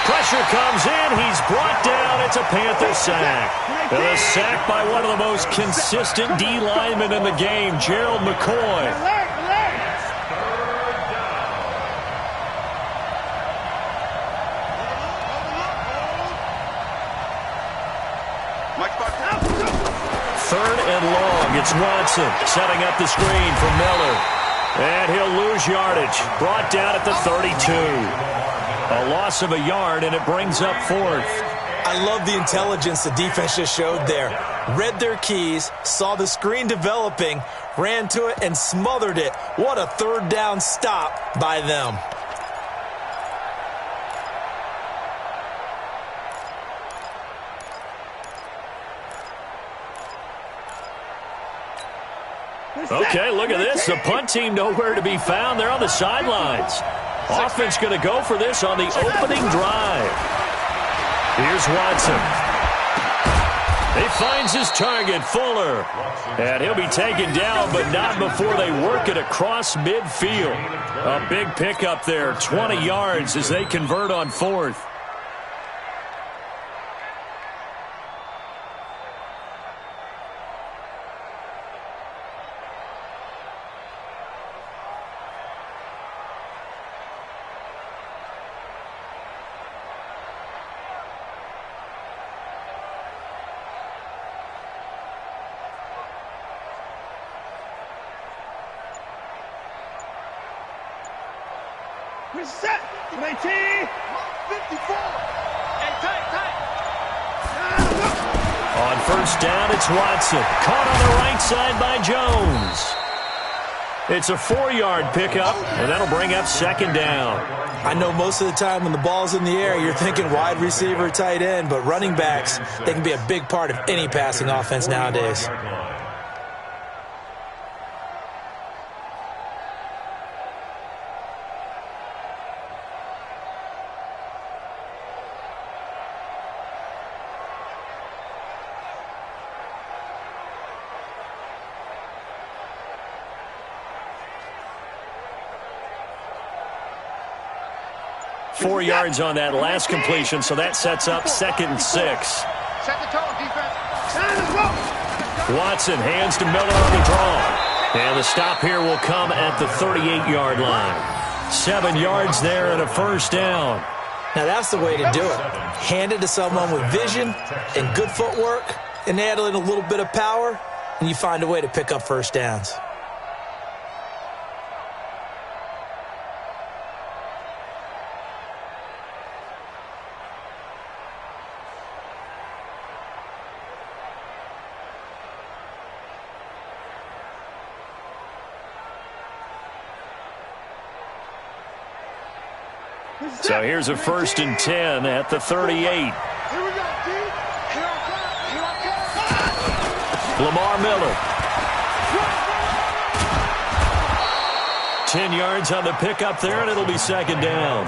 Pressure comes in. He's brought down. It's a Panther sack. And a sack by one of the most consistent D linemen in the game, Gerald McCoy. Third and long. It's Watson setting up the screen for Miller. And he'll lose yardage. Brought down at the 32. A loss of a yard, and it brings up fourth. I love the intelligence the defense just showed there. Read their keys, saw the screen developing, ran to it, and smothered it. What a third down stop by them. Okay, look at this. The punt team nowhere to be found. They're on the sidelines. Offense going to go for this on the opening drive. Here's Watson. He finds his target, Fuller. And he'll be taken down, but not before they work it across midfield. A big pickup there, 20 yards as they convert on fourth. Reset. 19. 54. Hey, tight. On first down, it's Watson. Caught on the right side by Jones. It's a 4-yard pickup, and that'll bring up second down. I know most of the time when the ball's in the air, you're thinking wide receiver, tight end, but running backs, they can be a big part of any passing offense nowadays. Four yards on that last completion, so that sets up 2nd and 6. Set the tone, defense. Watson hands to Miller on the draw. And the stop here will come at the 38-yard line. 7 yards there and a first down. Now that's the way to do it. Hand it to someone with vision and good footwork, and add in a little bit of power, and you find a way to pick up first downs. So here's a 1st and 10 at the 38. Here we go, D. Here I come. Lamar Miller. 10 yards on the pickup there, and it'll be second down.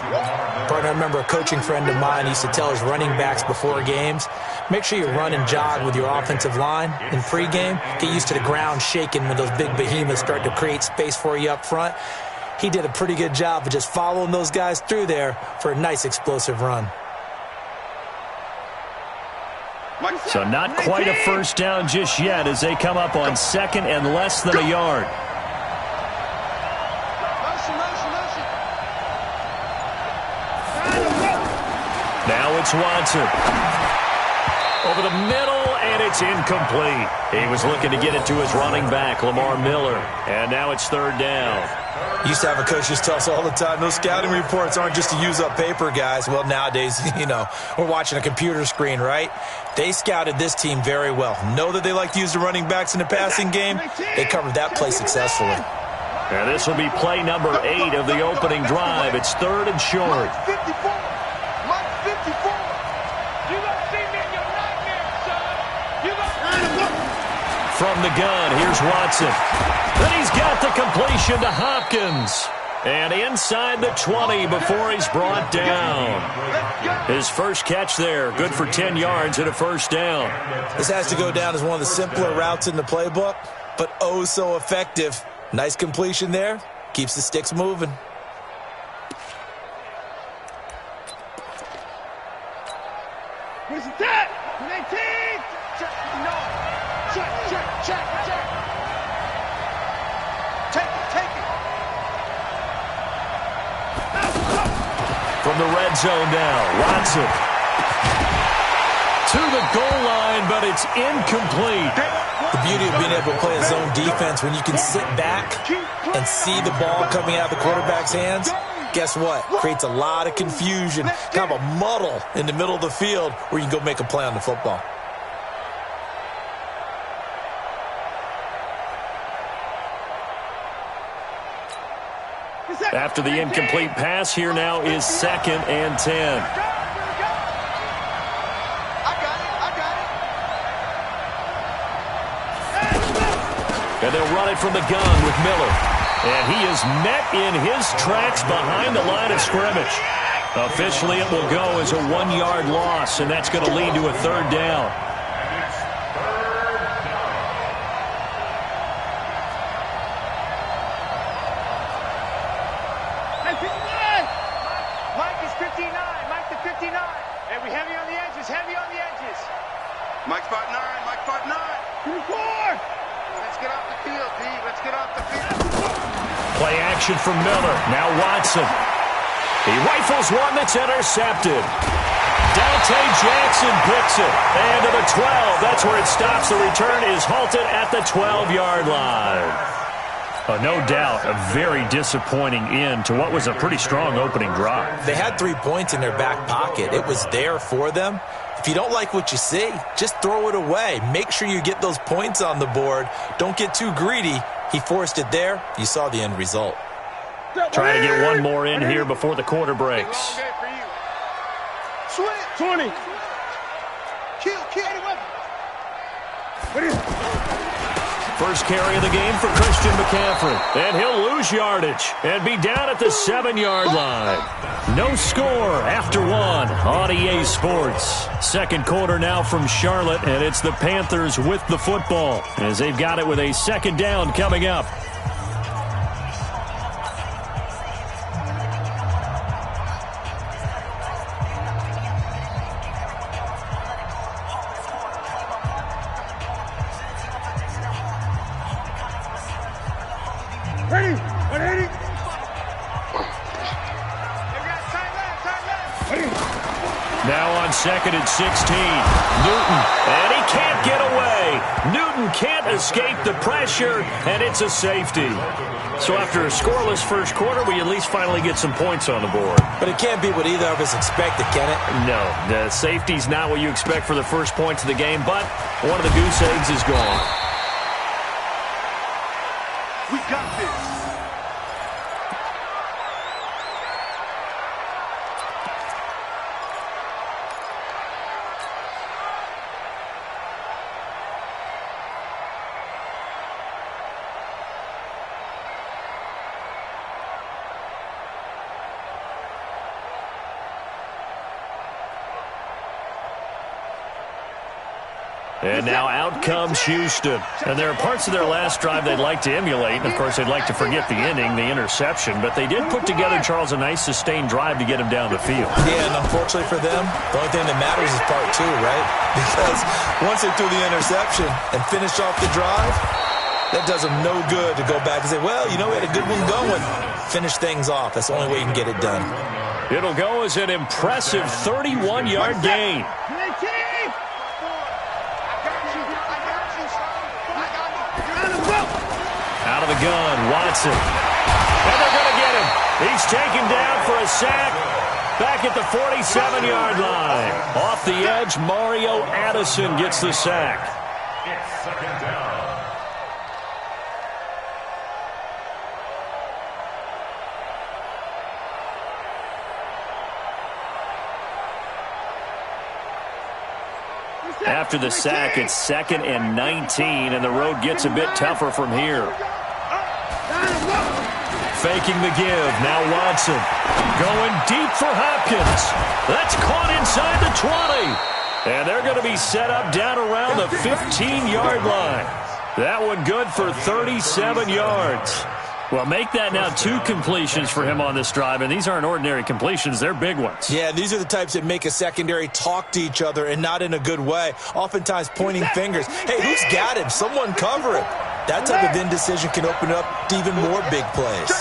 Partner, I remember a coaching friend of mine used to tell his running backs before games, make sure you run and jog with your offensive line in pregame. Get used to the ground shaking when those big behemoths start to create space for you up front. He did a pretty good job of just following those guys through there for a nice explosive run. So not quite a first down just yet as they come up on 2nd and less than a yard. Now it's Watson. Over the middle, and it's incomplete. He was looking to get it to his running back, Lamar Miller. And now it's 3rd down. Used to have a coach just tell us all the time, those scouting reports aren't just to use up paper, guys. Well, nowadays, we're watching a computer screen, right? They scouted this team very well. Know that they like to use the running backs in the passing game. They covered that play successfully. And this will be play number 8 of the opening drive. It's 3rd and short. 54. Mike 54. You gonna see me in your nightmares, son. You From the gun, here's Watson. Then he's got the completion to Hopkins. And inside the 20 before he's brought down. His first catch there, good for 10 yards and a first down. This has to go down as one of the simpler routes in the playbook, but oh so effective. Nice completion there. Keeps the sticks moving. Where's it at? 19! Check, no. Check. Take it. From the red zone now, Watson. To the goal line, but it's incomplete. The beauty of being able to play a zone defense when you can sit back and see the ball coming out of the quarterback's hands, guess what? Creates a lot of confusion, kind of a muddle in the middle of the field where you can go make a play on the football. After the incomplete pass, here now is 2nd and 10. And they'll run it from the gun with Miller. And he is met in his tracks behind the line of scrimmage. Officially, it will go as a 1-yard loss, and that's going to lead to a 3rd down. Mike is 59. Mike the 59. And we heavy on the edges. Mike spot 9. 24! Let's get off the field, P. Let's get off the field. Play action from Miller. Now Watson. He rifles one that's intercepted. Dante Jackson picks it. And to the 12. That's where it stops. The return is halted at the 12-yard line. No doubt, a very disappointing end to what was a pretty strong opening drive. They had 3 points in their back pocket. It was there for them. If you don't like what you see, just throw it away. Make sure you get those points on the board. Don't get too greedy. He forced it there. You saw the end result. Trying to get one more in here before the quarter breaks. 20. Kill. What is it? First carry of the game for Christian McCaffrey. And he'll lose yardage and be down at the 7-yard line. No score after 1 on EA Sports. Second quarter now from Charlotte, and it's the Panthers with the football as they've got it with a 2nd down coming up. Ready? 180. Now on 2nd and 16. Newton, and he can't get away. Newton can't escape the pressure, and it's a safety. So after a scoreless first quarter, we at least finally get some points on the board. But it can't be what either of us expected, can it? No, the safety's not what you expect for the first points of the game, but one of the goose eggs is gone. We got this. And now out comes Houston. And there are parts of their last drive they'd like to emulate. And, of course, they'd like to forget the ending, the interception. But they did put together, Charles, a nice sustained drive to get him down the field. Yeah, and unfortunately for them, the only thing that matters is part 2, right? Because once they threw the interception and finished off the drive, that does them no good to go back and say, well, you know, we had a good one going. Finish things off. That's the only way you can get it done. It'll go as an impressive 31-yard gain. Out of the gun, Watson. And they're going to get him. He's taken down for a sack back at the 47-yard line. Off the edge, Mario Addison gets the sack. It's 2nd down. After the sack, it's 2nd and 19, and the road gets a bit tougher from here. faking the give. Now Watson going deep for Hopkins. That's caught inside the 20. And they're going to be set up down around the 15-yard line. That one good for 37 yards. Well, make that now 2 completions for him on this drive, and these aren't ordinary completions. They're big ones. Yeah, these are the types that make a secondary talk to each other and not in a good way, oftentimes pointing fingers. Hey, who's got him? Someone cover him. That type of indecision can open up to even more big plays.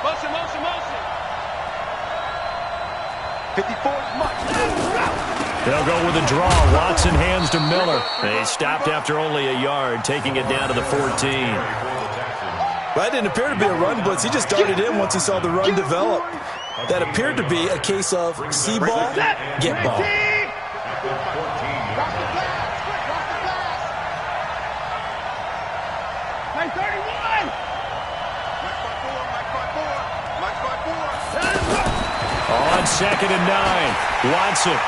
Motion, motion, motion. 54 is much. They'll go with a draw. Watson hands to Miller. They stopped after only a yard, taking it down to the 14. That didn't appear to be a run blitz. He just darted in once he saw the run develop. That appeared to be a case of see ball, get ball. On 2nd and 9, Watson.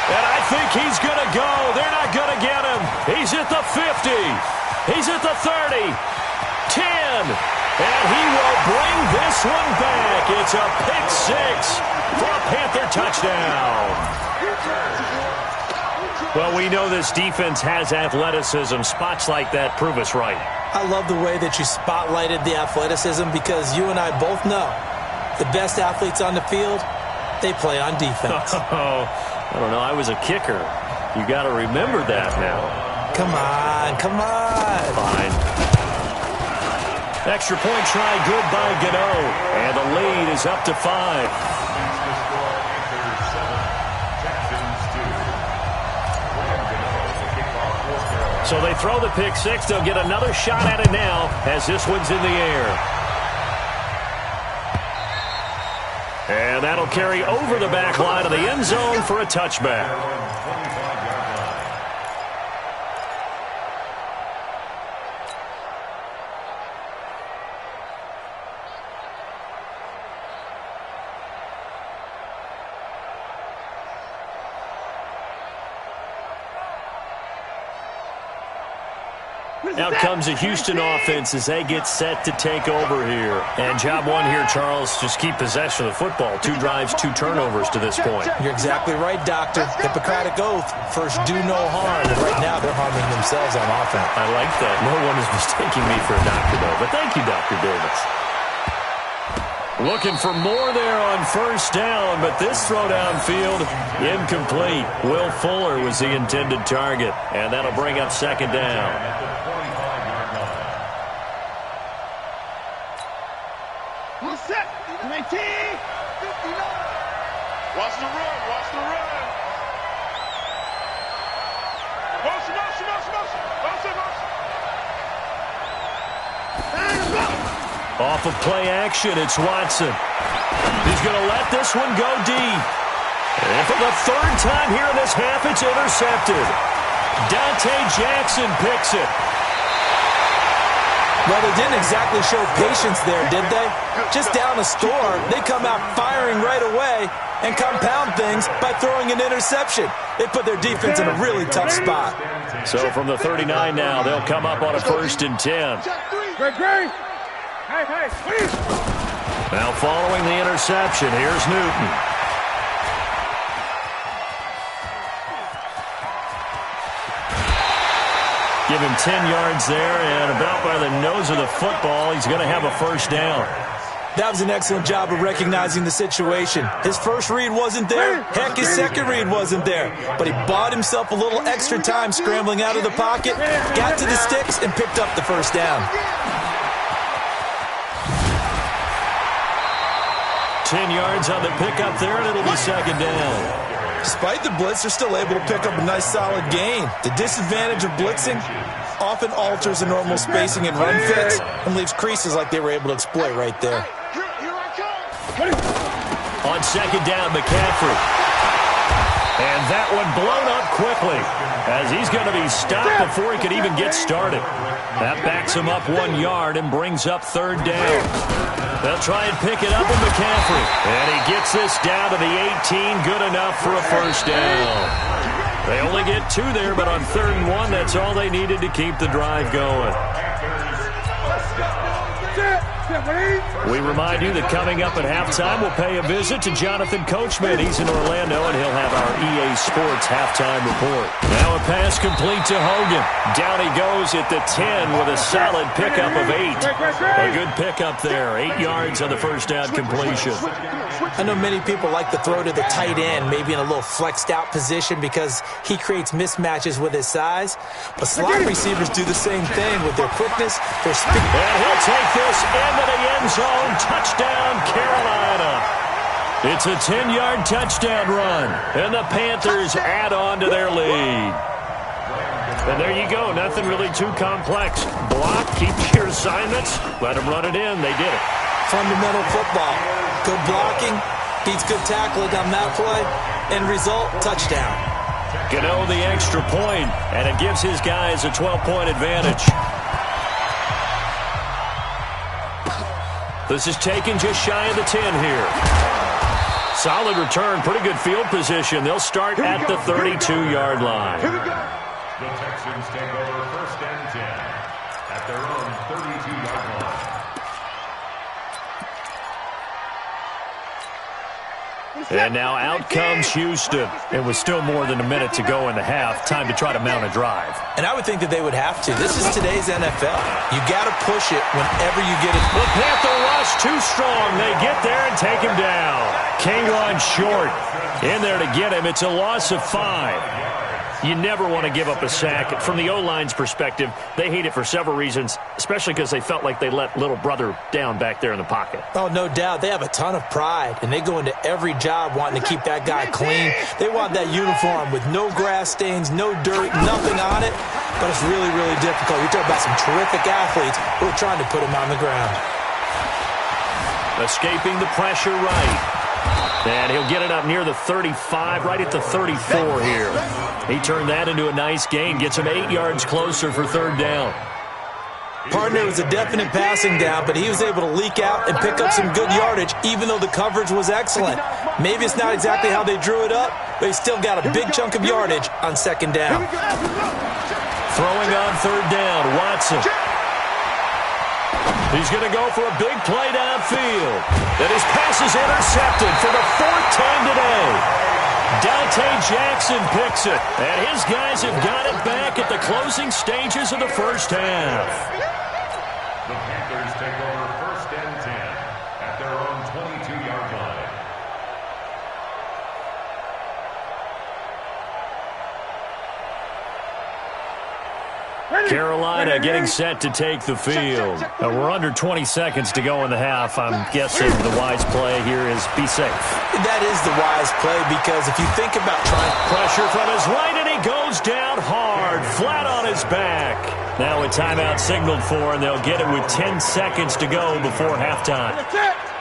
And I think he's going to go. They're not going to get him. He's at the 50. He's at the 30. 10. And he will bring this one back. It's a pick 6 for a Panther touchdown. Well, we know this defense has athleticism. Spots like that prove us right. I love the way that you spotlighted the athleticism because you and I both know the best athletes on the field, they play on defense. Oh, I don't know. I was a kicker. You got to remember that now. Come on, come on. Fine. Extra point try good by Gano. And the lead is up to 5. So they throw the pick 6. They'll get another shot at it now as this one's in the air. And that'll carry over the back line of the end zone for a touchback. Out comes the Houston offense as they get set to take over here. And job one here, Charles, just keep possession of the football. 2 drives, 2 turnovers to this point. You're exactly right, Doctor. Hippocratic oath. First, do no harm. And right now, they're harming themselves on offense. I like that. No one is mistaking me for a doctor, though. But thank you, Dr. Davis. Looking for more there on 1st down, but this throw downfield, incomplete. Will Fuller was the intended target, and that'll bring up 2nd down. Watch the run, watch the run. Motion, motion, motion, motion. Motion, motion. Off of play action, it's Watson. He's going to let this one go deep. And for the 3rd time here in this half, it's intercepted. Dante Jackson picks it. Well, they didn't exactly show patience there, did they? Just down a score, they come out firing right away and compound things by throwing an interception. They put their defense in a really tough spot. So from the 39 now, they'll come up on a 1st and 10. Now following the interception, here's Newton. Give him 10 yards there, and about by the nose of the football, he's going to have a 1st down. That was an excellent job of recognizing the situation. His first read wasn't there. Heck, his second read wasn't there. But he bought himself a little extra time scrambling out of the pocket, got to the sticks, and picked up the 1st down. 10 yards on the pickup there, and it'll be 2nd down. Despite the blitz, they're still able to pick up a nice solid gain. The disadvantage of blitzing often alters the normal spacing and run fits and leaves creases like they were able to exploit right there. On 2nd down, McCaffrey. And that one blown up quickly as he's going to be stopped before he could even get started. That backs him up 1 yard and brings up 3rd down. They'll try and pick it up with McCaffrey. And he gets this down to the 18, good enough for a 1st down. They only get 2 there, but on 3rd and 1, that's all they needed to keep the drive going. We remind you that coming up at halftime, we'll pay a visit to Jonathan Coachman. He's in Orlando, and he'll have our EA Sports halftime report. Now a pass complete to Hogan. Down he goes at the 10 with a solid pickup of 8. A good pickup there. 8 yards on the first down completion. I know many people like to throw to the tight end, maybe in a little flexed out position because he creates mismatches with his size. But slot receivers do the same thing with their quickness, their speed. And he'll take this into the end zone. Touchdown, Carolina. It's a 10-yard touchdown run. And the Panthers add on to their lead. And there you go. Nothing really too complex. Block, keep your assignments, let them run it in. They did it. Fundamental football. Good blocking, beats good tackling on that play. End result, touchdown. Gano the extra point, and it gives his guys a 12-point advantage. This is taken just shy of the 10 here. Solid return, pretty good field position. They'll start at the 32-yard line. The Texans take over 1st and 10 at their own 32-yard line. And now out comes Houston. It was still more than a minute to go in the half. Time to try to mount a drive. And I would think that they would have to. This is today's NFL. You got to push it whenever you get it. The Panther rush too strong. They get there and take him down. K-1 short. In there to get him. It's a loss of 5. You never want to give up a sack. From the O-line's perspective, they hate it for several reasons, especially because they felt like they let little brother down back there in the pocket. Oh, no doubt. They have a ton of pride, and they go into every job wanting to keep that guy clean. They want that uniform with no grass stains, no dirt, nothing on it. But it's really, really difficult. You're talking about some terrific athletes who are trying to put him on the ground. Escaping the pressure right. And he'll get it up near the 35, right at the 34 here. He turned that into a nice gain, gets him 8 yards closer for 3rd down. Partner was a definite passing down, but he was able to leak out and pick up some good yardage, even though the coverage was excellent. Maybe it's not exactly how they drew it up, but he still got a big chunk of yardage on 2nd down. Throwing on 3rd down, Watson. He's going to go for a big play downfield. And his pass is intercepted for the 4th time today. Dante Jackson picks it. And his guys have got it back at the closing stages of the first half. The Panthers take over 1st and 10 at their own 22-yard line. Carolina getting set to take the field. We're under 20 seconds to go in the half. I'm guessing the wise play here is be safe. That is the wise play because if you think about trying... Pressure from his right, and he goes down hard, flat on his back. Now a timeout signaled for, and they'll get it with 10 seconds to go before halftime.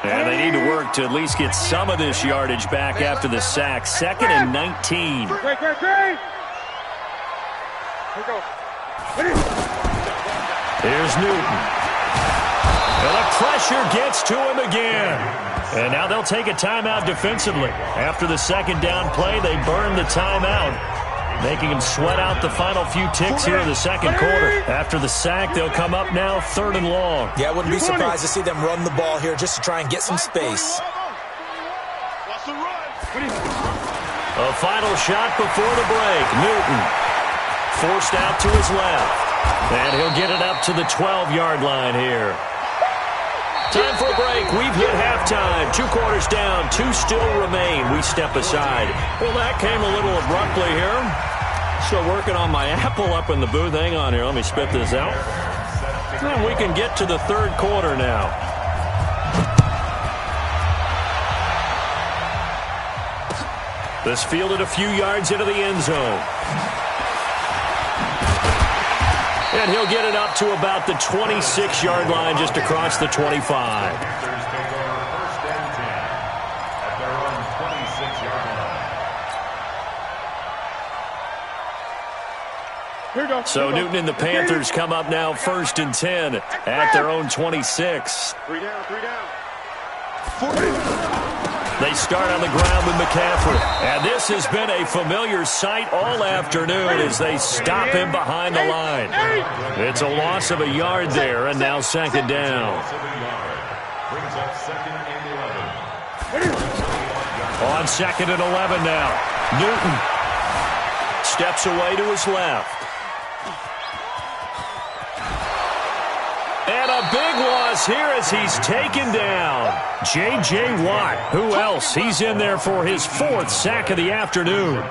And they need to work to at least get some of this yardage back after the sack. 2nd and 19. Great. Here we go. Here's Newton. And the pressure gets to him again. And now they'll take a timeout defensively. After the 2nd down play, they burn the timeout, making him sweat out the final few ticks here in the 2nd quarter. After the sack, they'll come up now 3rd and long. Yeah, I wouldn't be surprised to see them run the ball here just to try and get some space. A final shot before the break. Newton forced out to his left. And he'll get it up to the 12-yard line here. Time for a break. We've hit halftime. 2 quarters down. 2 still remain. We step aside. Well, that came a little abruptly here. Still working on my apple up in the booth. Hang on here. Let me spit this out. And we can get to the 3rd quarter now. This fielded a few yards into the end zone. And he'll get it up to about the 26-yard line, just across the 25. Panthers take over 1st and 10 at their own 26-yard line. So Newton and the Panthers come up now 1st and 10 at their own 26. 3 down. They they start on the ground with McCaffrey. And this has been a familiar sight all afternoon as they stop him behind the line. It's a loss of a yard there, and now second down. Brings up 2nd and 11. On 2nd and 11 now. Newton steps away to his left. And a big loss here as he's taken down. J.J. Watt. Who else? He's in there for his 4th sack of the afternoon.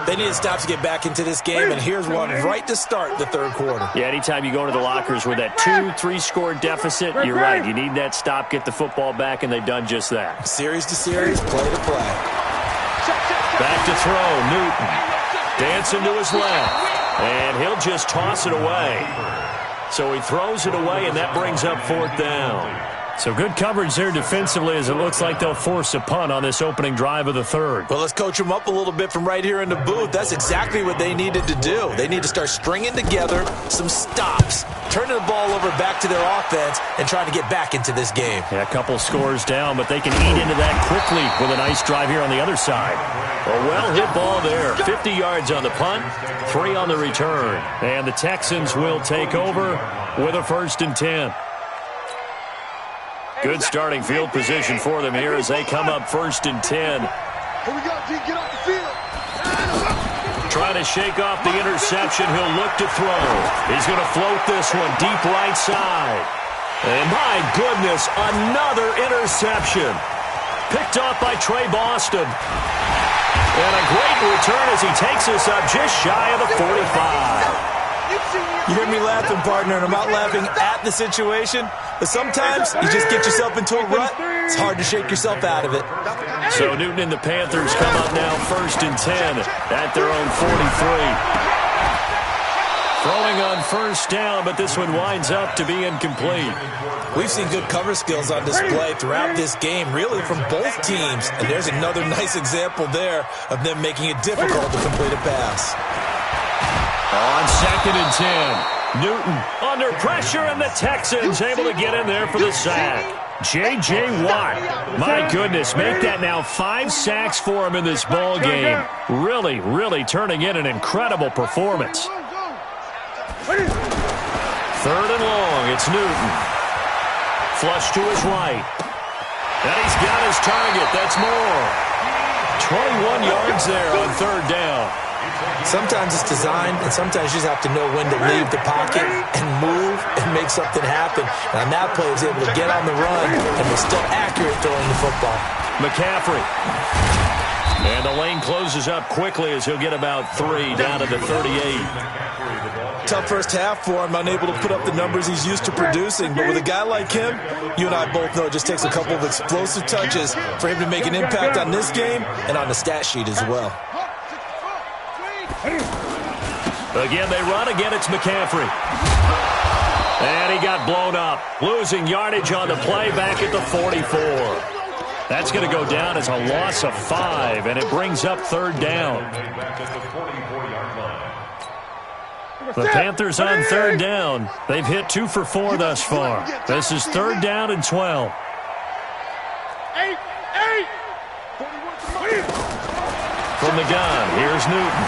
They need to stop to get back into this game, and here's one right to start the third quarter. Yeah, anytime you go into the lockers with that 2-3 score deficit, you're right. You need that stop, get the football back, and they've done just that. Series to series, play to play. Back to throw, Newton. Dancing to his left. And he'll just toss it away. So he throws it away, and that brings up 4th down. So good coverage there defensively as it looks like they'll force a punt on this opening drive of the third. Well, let's coach them up a little bit from right here in the booth. That's exactly what they needed to do. They need to start stringing together some stops, turning the ball over back to their offense, and trying to get back into this game. Yeah, a couple scores down, but they can eat into that quickly with a nice drive here on the other side. A well-hit ball there. 50 yards on the punt, 3 on the return. And the Texans will take over with a 1st and 10. Good starting field position for them here as they come up 1st and 10. Here we go, G. Get off the field. Trying to shake off the interception. He'll look to throw. He's going to float this one deep right side. And my goodness, another interception. Picked off by Trey Boston. And a great return as he takes us up just shy of the 45. You hear me laughing, partner, and I'm not laughing at the situation, but sometimes you just get yourself into a rut. It's hard to shake yourself out of it. So Newton and the Panthers come up now 1st and 10 at their own 43. Throwing on 1st down, but this one winds up to be incomplete. We've seen good cover skills on display throughout this game, really from both teams, and there's another nice example there of them making it difficult to complete a pass. On 2nd and 10, Newton under pressure, and the Texans able to get in there for the sack. J.J. Watt, my goodness, make that now 5 sacks for him in this ball game. Really, really turning in an incredible performance. 3rd and long, it's Newton. Flush to his right. And he's got his target, that's more. 21 yards there on 3rd down. Sometimes it's designed, and sometimes you just have to know when to leave the pocket and move and make something happen. And on that play, he was able to get on the run and was still accurate throwing the football. McCaffrey. And the lane closes up quickly as he'll get about 3 down to the 38. Tough first half for him, unable to put up the numbers he's used to producing. But with a guy like him, you and I both know it just takes a couple of explosive touches for him to make an impact on this game and on the stat sheet as well. Again, they run. Again, it's McCaffrey. And he got blown up. Losing yardage on the play back at the 44. That's going to go down as a loss of 5, and it brings up 3rd down. The Panthers on 3rd down. They've hit 2 for 4 thus far. This is 3rd down and 12. From the gun, here's Newton.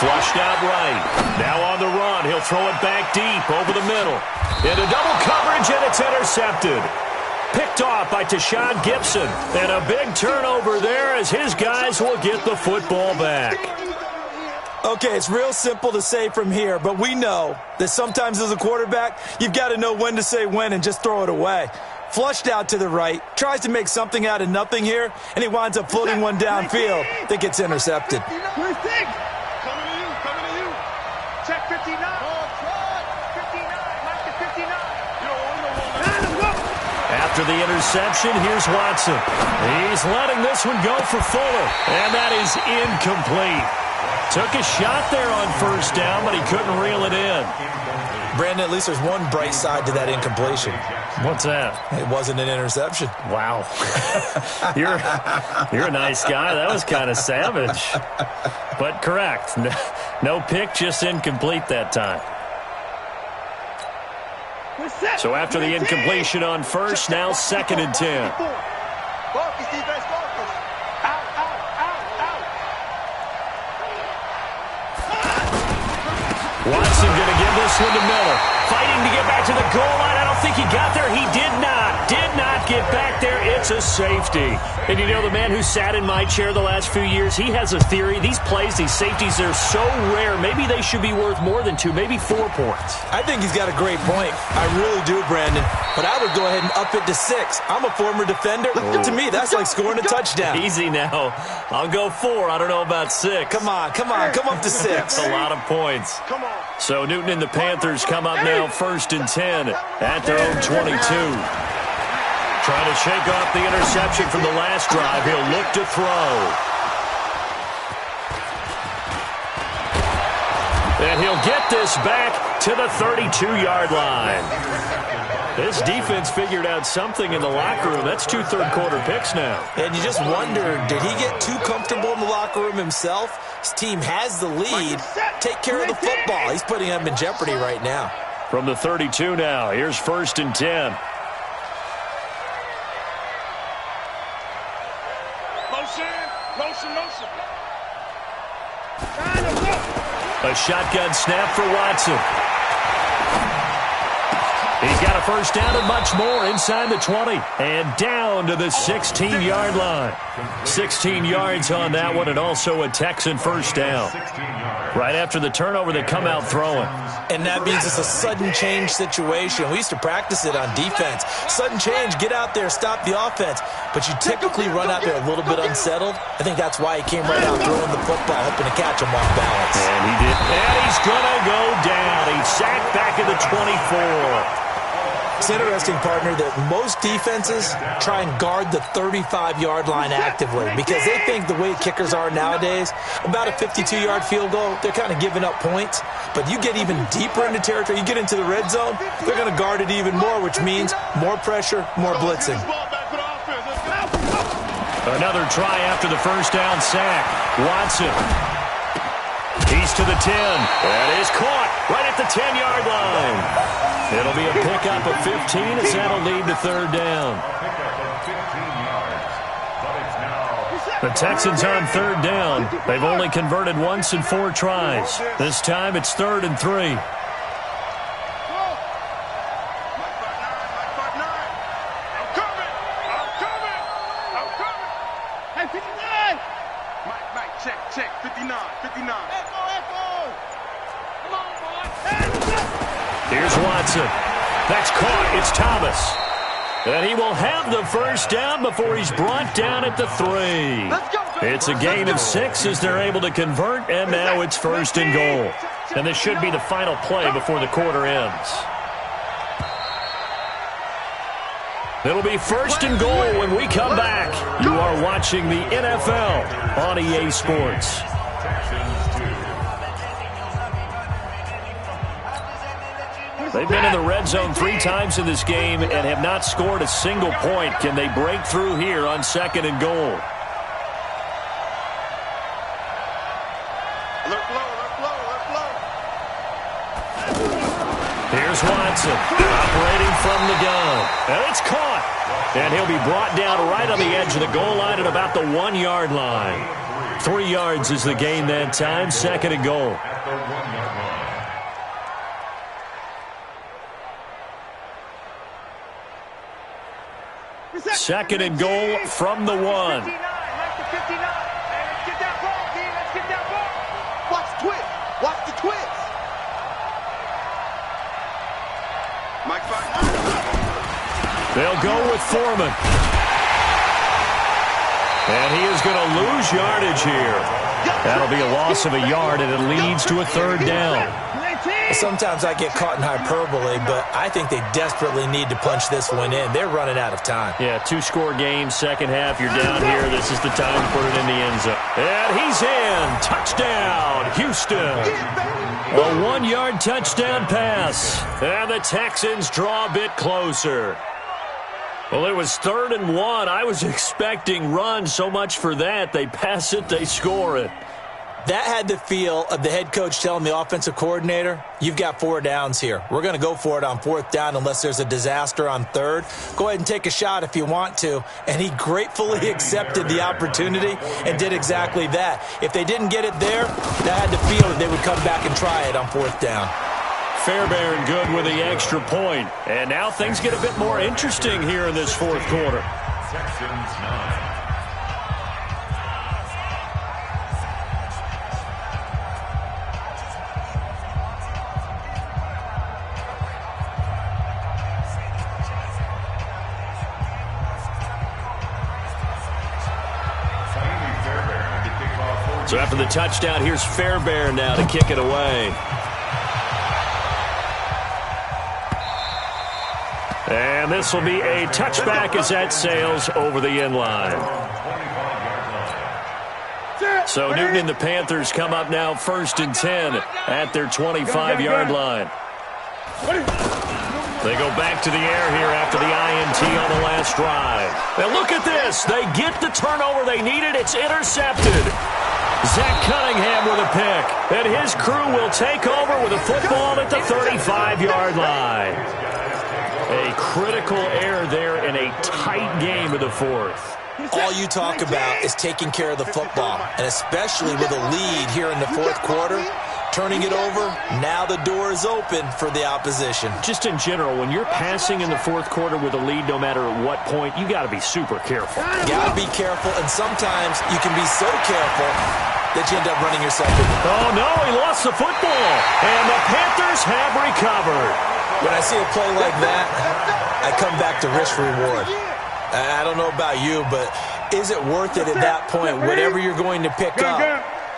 Flushed out right. Now on the run. He'll throw it back deep over the middle. Into double coverage, and it's intercepted. Picked off by Tashawn Gibson. And a big turnover there as his guys will get the football back. Okay, it's real simple to say from here, but we know that sometimes as a quarterback, you've got to know when to say when and just throw it away. Flushed out to the right, tries to make something out of nothing here, and he winds up floating one downfield that gets intercepted. Coming to you. Check 59. 59. Mark the 59. After the interception, here's Watson. He's letting this one go for Fuller, and that is incomplete. Took a shot there on 1st down, but he couldn't reel it in. Brandon, at least there's one bright side to that incompletion. What's that? It wasn't an interception. Wow. You're a nice guy. That was kind of savage. But correct. No pick, just incomplete that time. So after the incompletion on 1st, now 2nd and 10. Focus, defense, focus. Watson going to give this one to Miller. Fighting to get back to the goal line. I don't think he got there. He did not get back there. It's a safety. And you know, the man who sat in my chair the last few years, he has a theory. These plays, these safeties, they're so rare. Maybe they should be worth more than 2, maybe 4 points. I think he's got a great point. I really do, Brandon. But I would go ahead and up it to 6. I'm a former defender. To me, that's like scoring a touchdown. Easy now. I'll go 4. I don't know about 6. Come on. Come up to 6. That's a lot of points. So Newton and the Panthers come up now 1st and 10 at their own 22. Trying to shake off the interception from the last drive. He'll look to throw. And he'll get this back to the 32-yard line. This defense figured out something in the locker room. That's 2 third-quarter picks now. And you just wonder, did he get too comfortable in the locker room himself? His team has the lead. Take care of the football. He's putting them in jeopardy right now. From the 32 now, here's 1st and 10. Motion. A shotgun snap for Watson. He's got a first down and much more inside the 20. And down to the 16-yard line. 16 yards on that one, and also a Texan first down. Right after the turnover, they come out throwing. And that means it's a sudden change situation. We used to practice it on defense. Sudden change, get out there, stop the offense. But you typically run out there a little bit unsettled. I think that's why he came right out throwing the football, hoping to catch him off balance. And he did. And he's going to go down. He's sacked back at the 24. It's interesting, partner, that most defenses try and guard the 35-yard line actively because they think the way kickers are nowadays, about a 52-yard field goal, they're kind of giving up points. But you get even deeper into territory, you get into the red zone, they're going to guard it even more, which means more pressure, more blitzing. Another try after the first down sack. Watson. He's to the 10. That is caught right at the 10-yard line. It'll be a pickup of 15 as that'll lead to 3rd down. The Texans on 3rd down. They've only converted once in 4 tries. This time it's 3rd and 3. Check, 59. Here's Watson. That's caught. It's Thomas. And he will have the first down before he's brought down at the 3. It's a gain of 6 as they're able to convert, and now it's 1st and goal. And this should be the final play before the quarter ends. It'll be 1st and goal when we come back. You are watching the NFL on EA Sports. They've been in the red zone 3 times in this game and have not scored a single point. Can they break through here on 2nd and goal? Here's Watson, operating from the gun. And it's caught. And he'll be brought down right on the edge of the goal line at about the 1-yard line. 3 yards is the gain that time, 2nd and goal. 2nd and goal from the 1. Let's get that ball, D. Let's get that ball. Watch the twist. Watch the twist. Mike Fox. They'll go with Foreman. And he is going to lose yardage here. That'll be a loss of a yard, and it leads to a 3rd down. Sometimes I get caught in hyperbole, but I think they desperately need to punch this one in. They're running out of time. Yeah, 2-score game, second half. You're down here. This is the time to put it in the end zone. And he's in. Touchdown, Houston. A 1-yard touchdown pass. And the Texans draw a bit closer. Well, it was 3rd and 1. I was expecting run, so much for that. They pass it, they score it. That had the feel of the head coach telling the offensive coordinator, you've got 4 downs here. We're going to go for it on 4th down unless there's a disaster on 3rd. Go ahead and take a shot if you want to. And he gratefully accepted the opportunity and did exactly that. If they didn't get it there, that had the feel that they would come back and try it on 4th down. Fairbairn good with the extra point. And now things get a bit more interesting here in this 4th quarter. Texans 9. So after the touchdown, here's Fairbairn now to kick it away. And this will be a touchback as that sails over the end line. So Newton and the Panthers come up now 1st and 10 at their 25-yard line. They go back to the air here after the INT on the last drive. And look at this. They get the turnover they needed. It's intercepted. Zach Cunningham with a pick. And his crew will take over with a football at the 35-yard line. A critical error there in a tight game of the 4th. All you talk about is taking care of the football, and especially with a lead here in the 4th quarter, turning it over, now the door is open for the opposition. Just in general, when you're passing in the 4th quarter with a lead, no matter at what point, you got to be super careful. Got to be careful, and sometimes you can be so careful that you end up running yourself into. Oh, no, he lost the football, and the Panthers have recovered. When I see a play like that, I come back to risk-reward. I don't know about you, but is it worth it at that point, whatever you're going to pick up,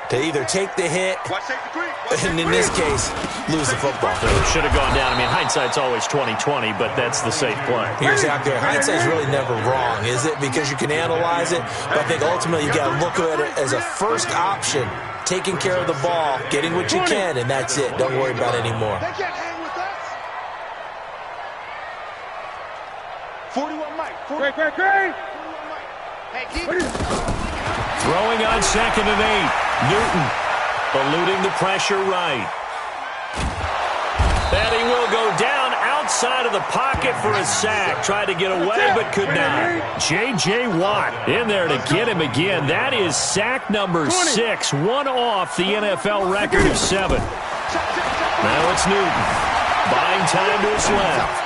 to either take the hit, and in this case, lose the football? So it should have gone down. I mean, hindsight's always 20/20, but that's the safe play. You're exactly right. Hindsight's really never wrong, is it? Because you can analyze it, but I think ultimately you got to look at it as a first option, taking care of the ball, getting what you can, and that's it. Don't worry about it anymore. 41 Mike. Great. Hey, keep it. Throwing on 2nd and 8. Newton eluding the pressure right. And he will go down outside of the pocket for a sack. Tried to get away, but could not. J.J. Watt in there to get him again. That is sack number 6. One off the NFL record of 7. Now it's Newton. Buying time to his left.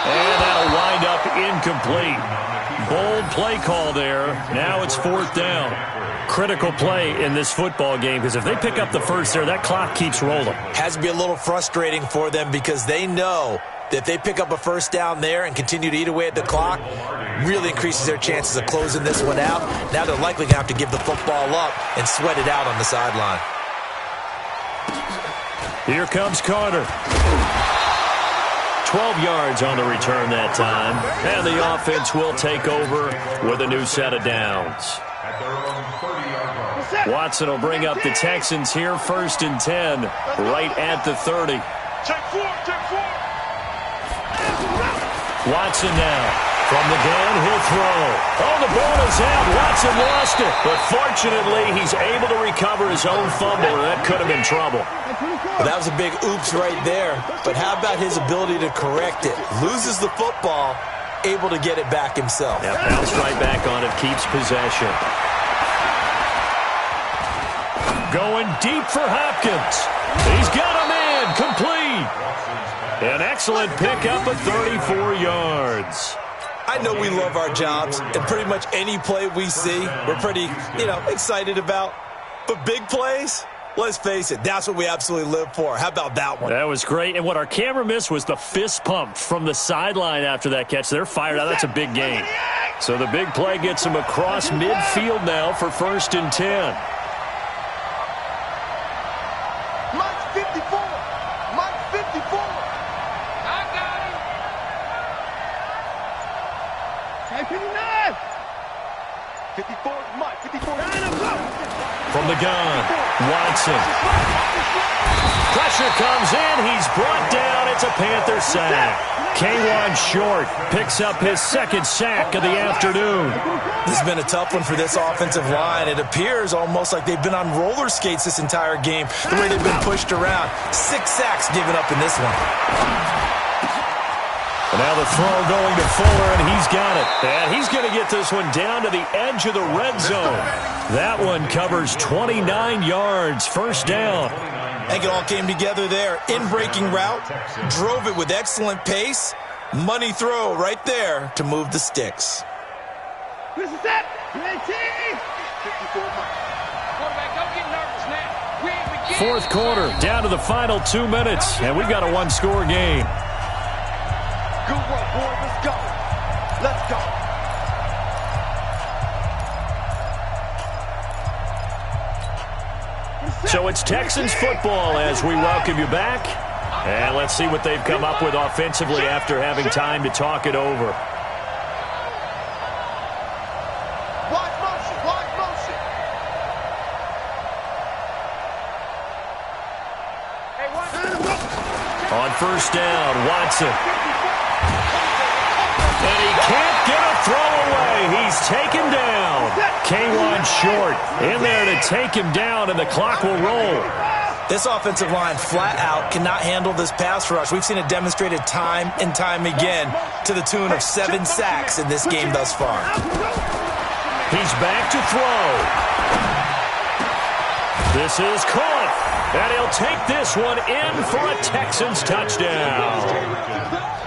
And that'll wind up incomplete. Bold play call there. Now it's 4th down. Critical play in this football game because if they pick up the first there, that clock keeps rolling. Has to be a little frustrating for them because they know that if they pick up a 1st down there and continue to eat away at the clock, really increases their chances of closing this one out. Now they're likely going to have to give the football up and sweat it out on the sideline. Here comes Carter. 12 yards on the return that time. And the offense will take over with a new set of downs. Watson will bring up the Texans here 1st and 10, right at the 30. Check 4. Watson now. From the gun, he'll throw. Oh, the ball is out. Watson lost it. But fortunately, he's able to recover his own fumble, and that could have been trouble. Well, that was a big oops right there. But how about his ability to correct it? Loses the football, able to get it back himself. Yeah, bounced right back on it, keeps possession. Going deep for Hopkins. He's got a man, complete. An excellent pickup of 34 yards. I know we love our jobs, and pretty much any play we see, we're pretty, excited about. But big plays, let's face it, that's what we absolutely live for. How about that one? That was great. And what our camera missed was the fist pump from the sideline after that catch. They're fired out. That's a big gain. So the big play gets him across midfield now for 1st and 10. Mike's 54. Mike's 54. I got him. 59. From the gun, Watson. Pressure comes in. He's brought down. It's a Panther sack. K1 Short picks up his second sack of the afternoon. This has been a tough one for this offensive line. It appears almost like they've been on roller skates this entire game, the way they've been pushed around. 6 sacks given up in this one. And now the throw going to Fuller, and he's got it. And he's going to get this one down to the edge of the red zone. That one covers 29 yards. First down. I think it all came together there. In-breaking route, drove it with excellent pace. Money throw right there to move the sticks. Quarterback, don't get nervous now. We ain't beginning. Fourth quarter, down to the final 2 minutes, and we've got a one-score game. Good work, boys. Let's go. Let's go. So it's Texans football as we welcome you back. And let's see what they've come up with offensively after having time to talk it over. Watch motion. Watch motion. Hey, watch. On first down, Watson. And he can't get a throw away. He's taken down. K1 Short in there to take him down, and the clock will roll. This offensive line flat out cannot handle this pass rush. We've seen it demonstrated time and time again to the tune of 7 sacks in this game thus far. He's back to throw. This is caught, and he'll take this one in for a Texans touchdown.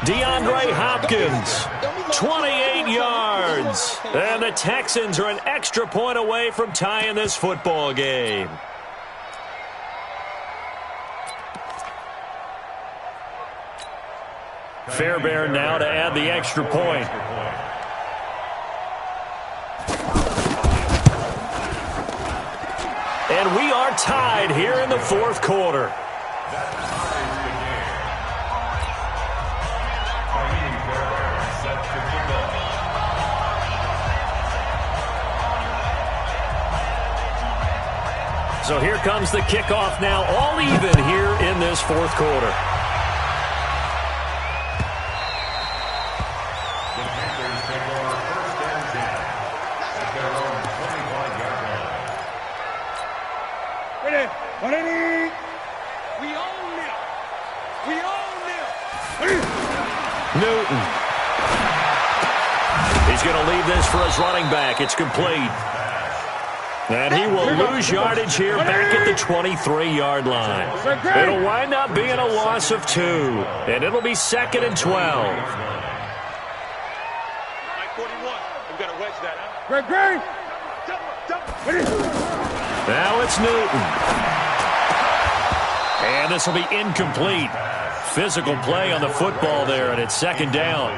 DeAndre Hopkins, 28 yards. And the Texans are an extra point away from tying this football game. Fairbairn now to add the extra point. And we are tied here in the fourth quarter. So here comes the kickoff now, all even here in this fourth quarter. The Panthers take over first and 10 at their own 25-yard line. Ready? We own them. We own them. Newton. He's going to leave this for his running back. It's complete. And he will lose yardage here back at the 23-yard line. It'll wind up being a loss of 2. And it'll be 2nd and 12. Mike 41. We've got to wedge that, huh? Now it's Newton. And this will be incomplete. Physical play on the football there, and it's 2nd down.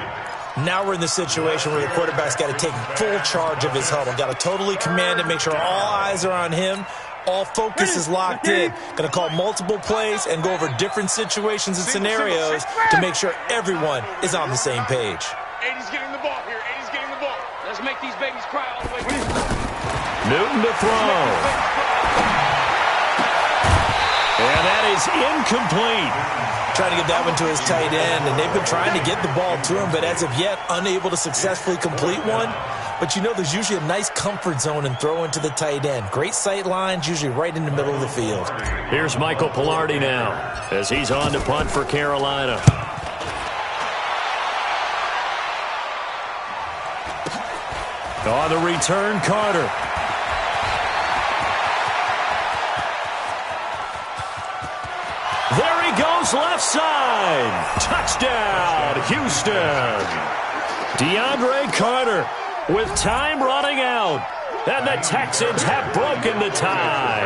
Now we're in the situation where the quarterback's got to take full charge of his huddle. Got to totally command it, make sure all eyes are on him. All focus is locked in. Going to call multiple plays and go over different situations and scenarios to make sure everyone is on the same page. 80's getting the ball here. 80's getting the ball. Let's make these babies cry all the way. Newton to throw. And that is incomplete. Trying to get that one to his tight end, and they've been trying to get the ball to him, but as of yet, unable to successfully complete one. But you know there's usually a nice comfort zone in throwing to the tight end. Great sight lines, usually right in the middle of the field. Here's Michael Pilardi now as he's on to punt for Carolina. On the return, Carter. There he goes, left side. Touchdown, Houston. DeAndre Carter with time running out. And the Texans have broken the tie.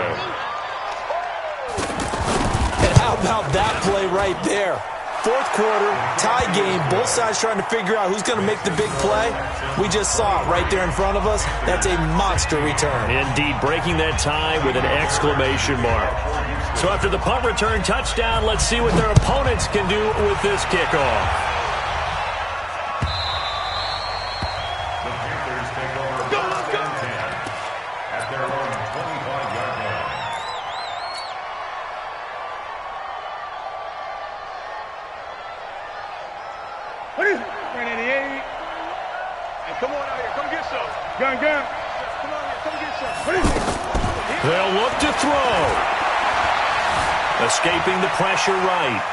And how about that play right there? Fourth quarter, tie game, both sides trying to figure out who's going to make the big play. We just saw it right there in front of us. That's a monster return. Indeed, breaking that tie with an exclamation mark. So after the punt return touchdown, let's see what their opponents can do with this kickoff. The Panthers take over first and 10 They'll look to throw. Escaping the pressure right.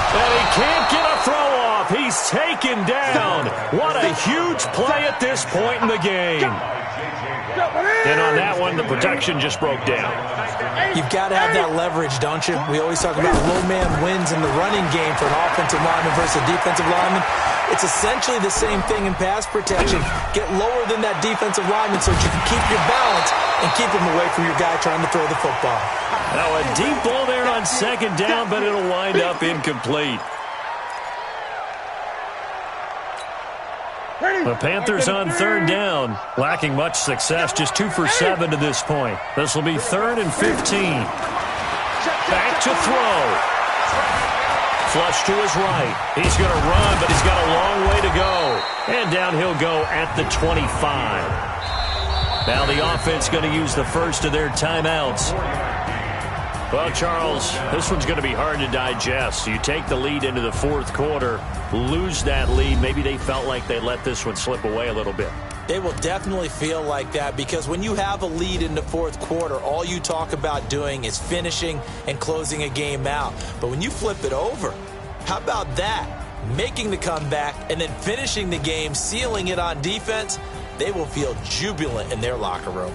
And he can't get a throw off. He's taken down. What a huge play at this point in the game. And on that one, the protection just broke down. You've got to have that leverage, don't you? We always talk about low man wins in the running game for an offensive lineman versus a defensive lineman. It's essentially the same thing in pass protection. Get lower than that defensive lineman so that you can keep your balance and keep him away from your guy trying to throw the football. Now a deep ball there on second down, but it'll wind up incomplete. The Panthers on third down, lacking much success, just 2 for 7 to this point. This will be 3rd and 15. Back to throw. Flush to his right. He's going to run, but he's got a long way to go. And down he'll go at the 25. Now the offense going to use the first of their timeouts. Well, Charles, this one's going to be hard to digest. You take the lead into the fourth quarter, lose that lead. Maybe they felt like they let this one slip away a little bit. They will definitely feel like that because when you have a lead in the fourth quarter, all you talk about doing is finishing and closing a game out. But when you flip it over, how about that? Making the comeback and then finishing the game, sealing it on defense, they will feel jubilant in their locker room.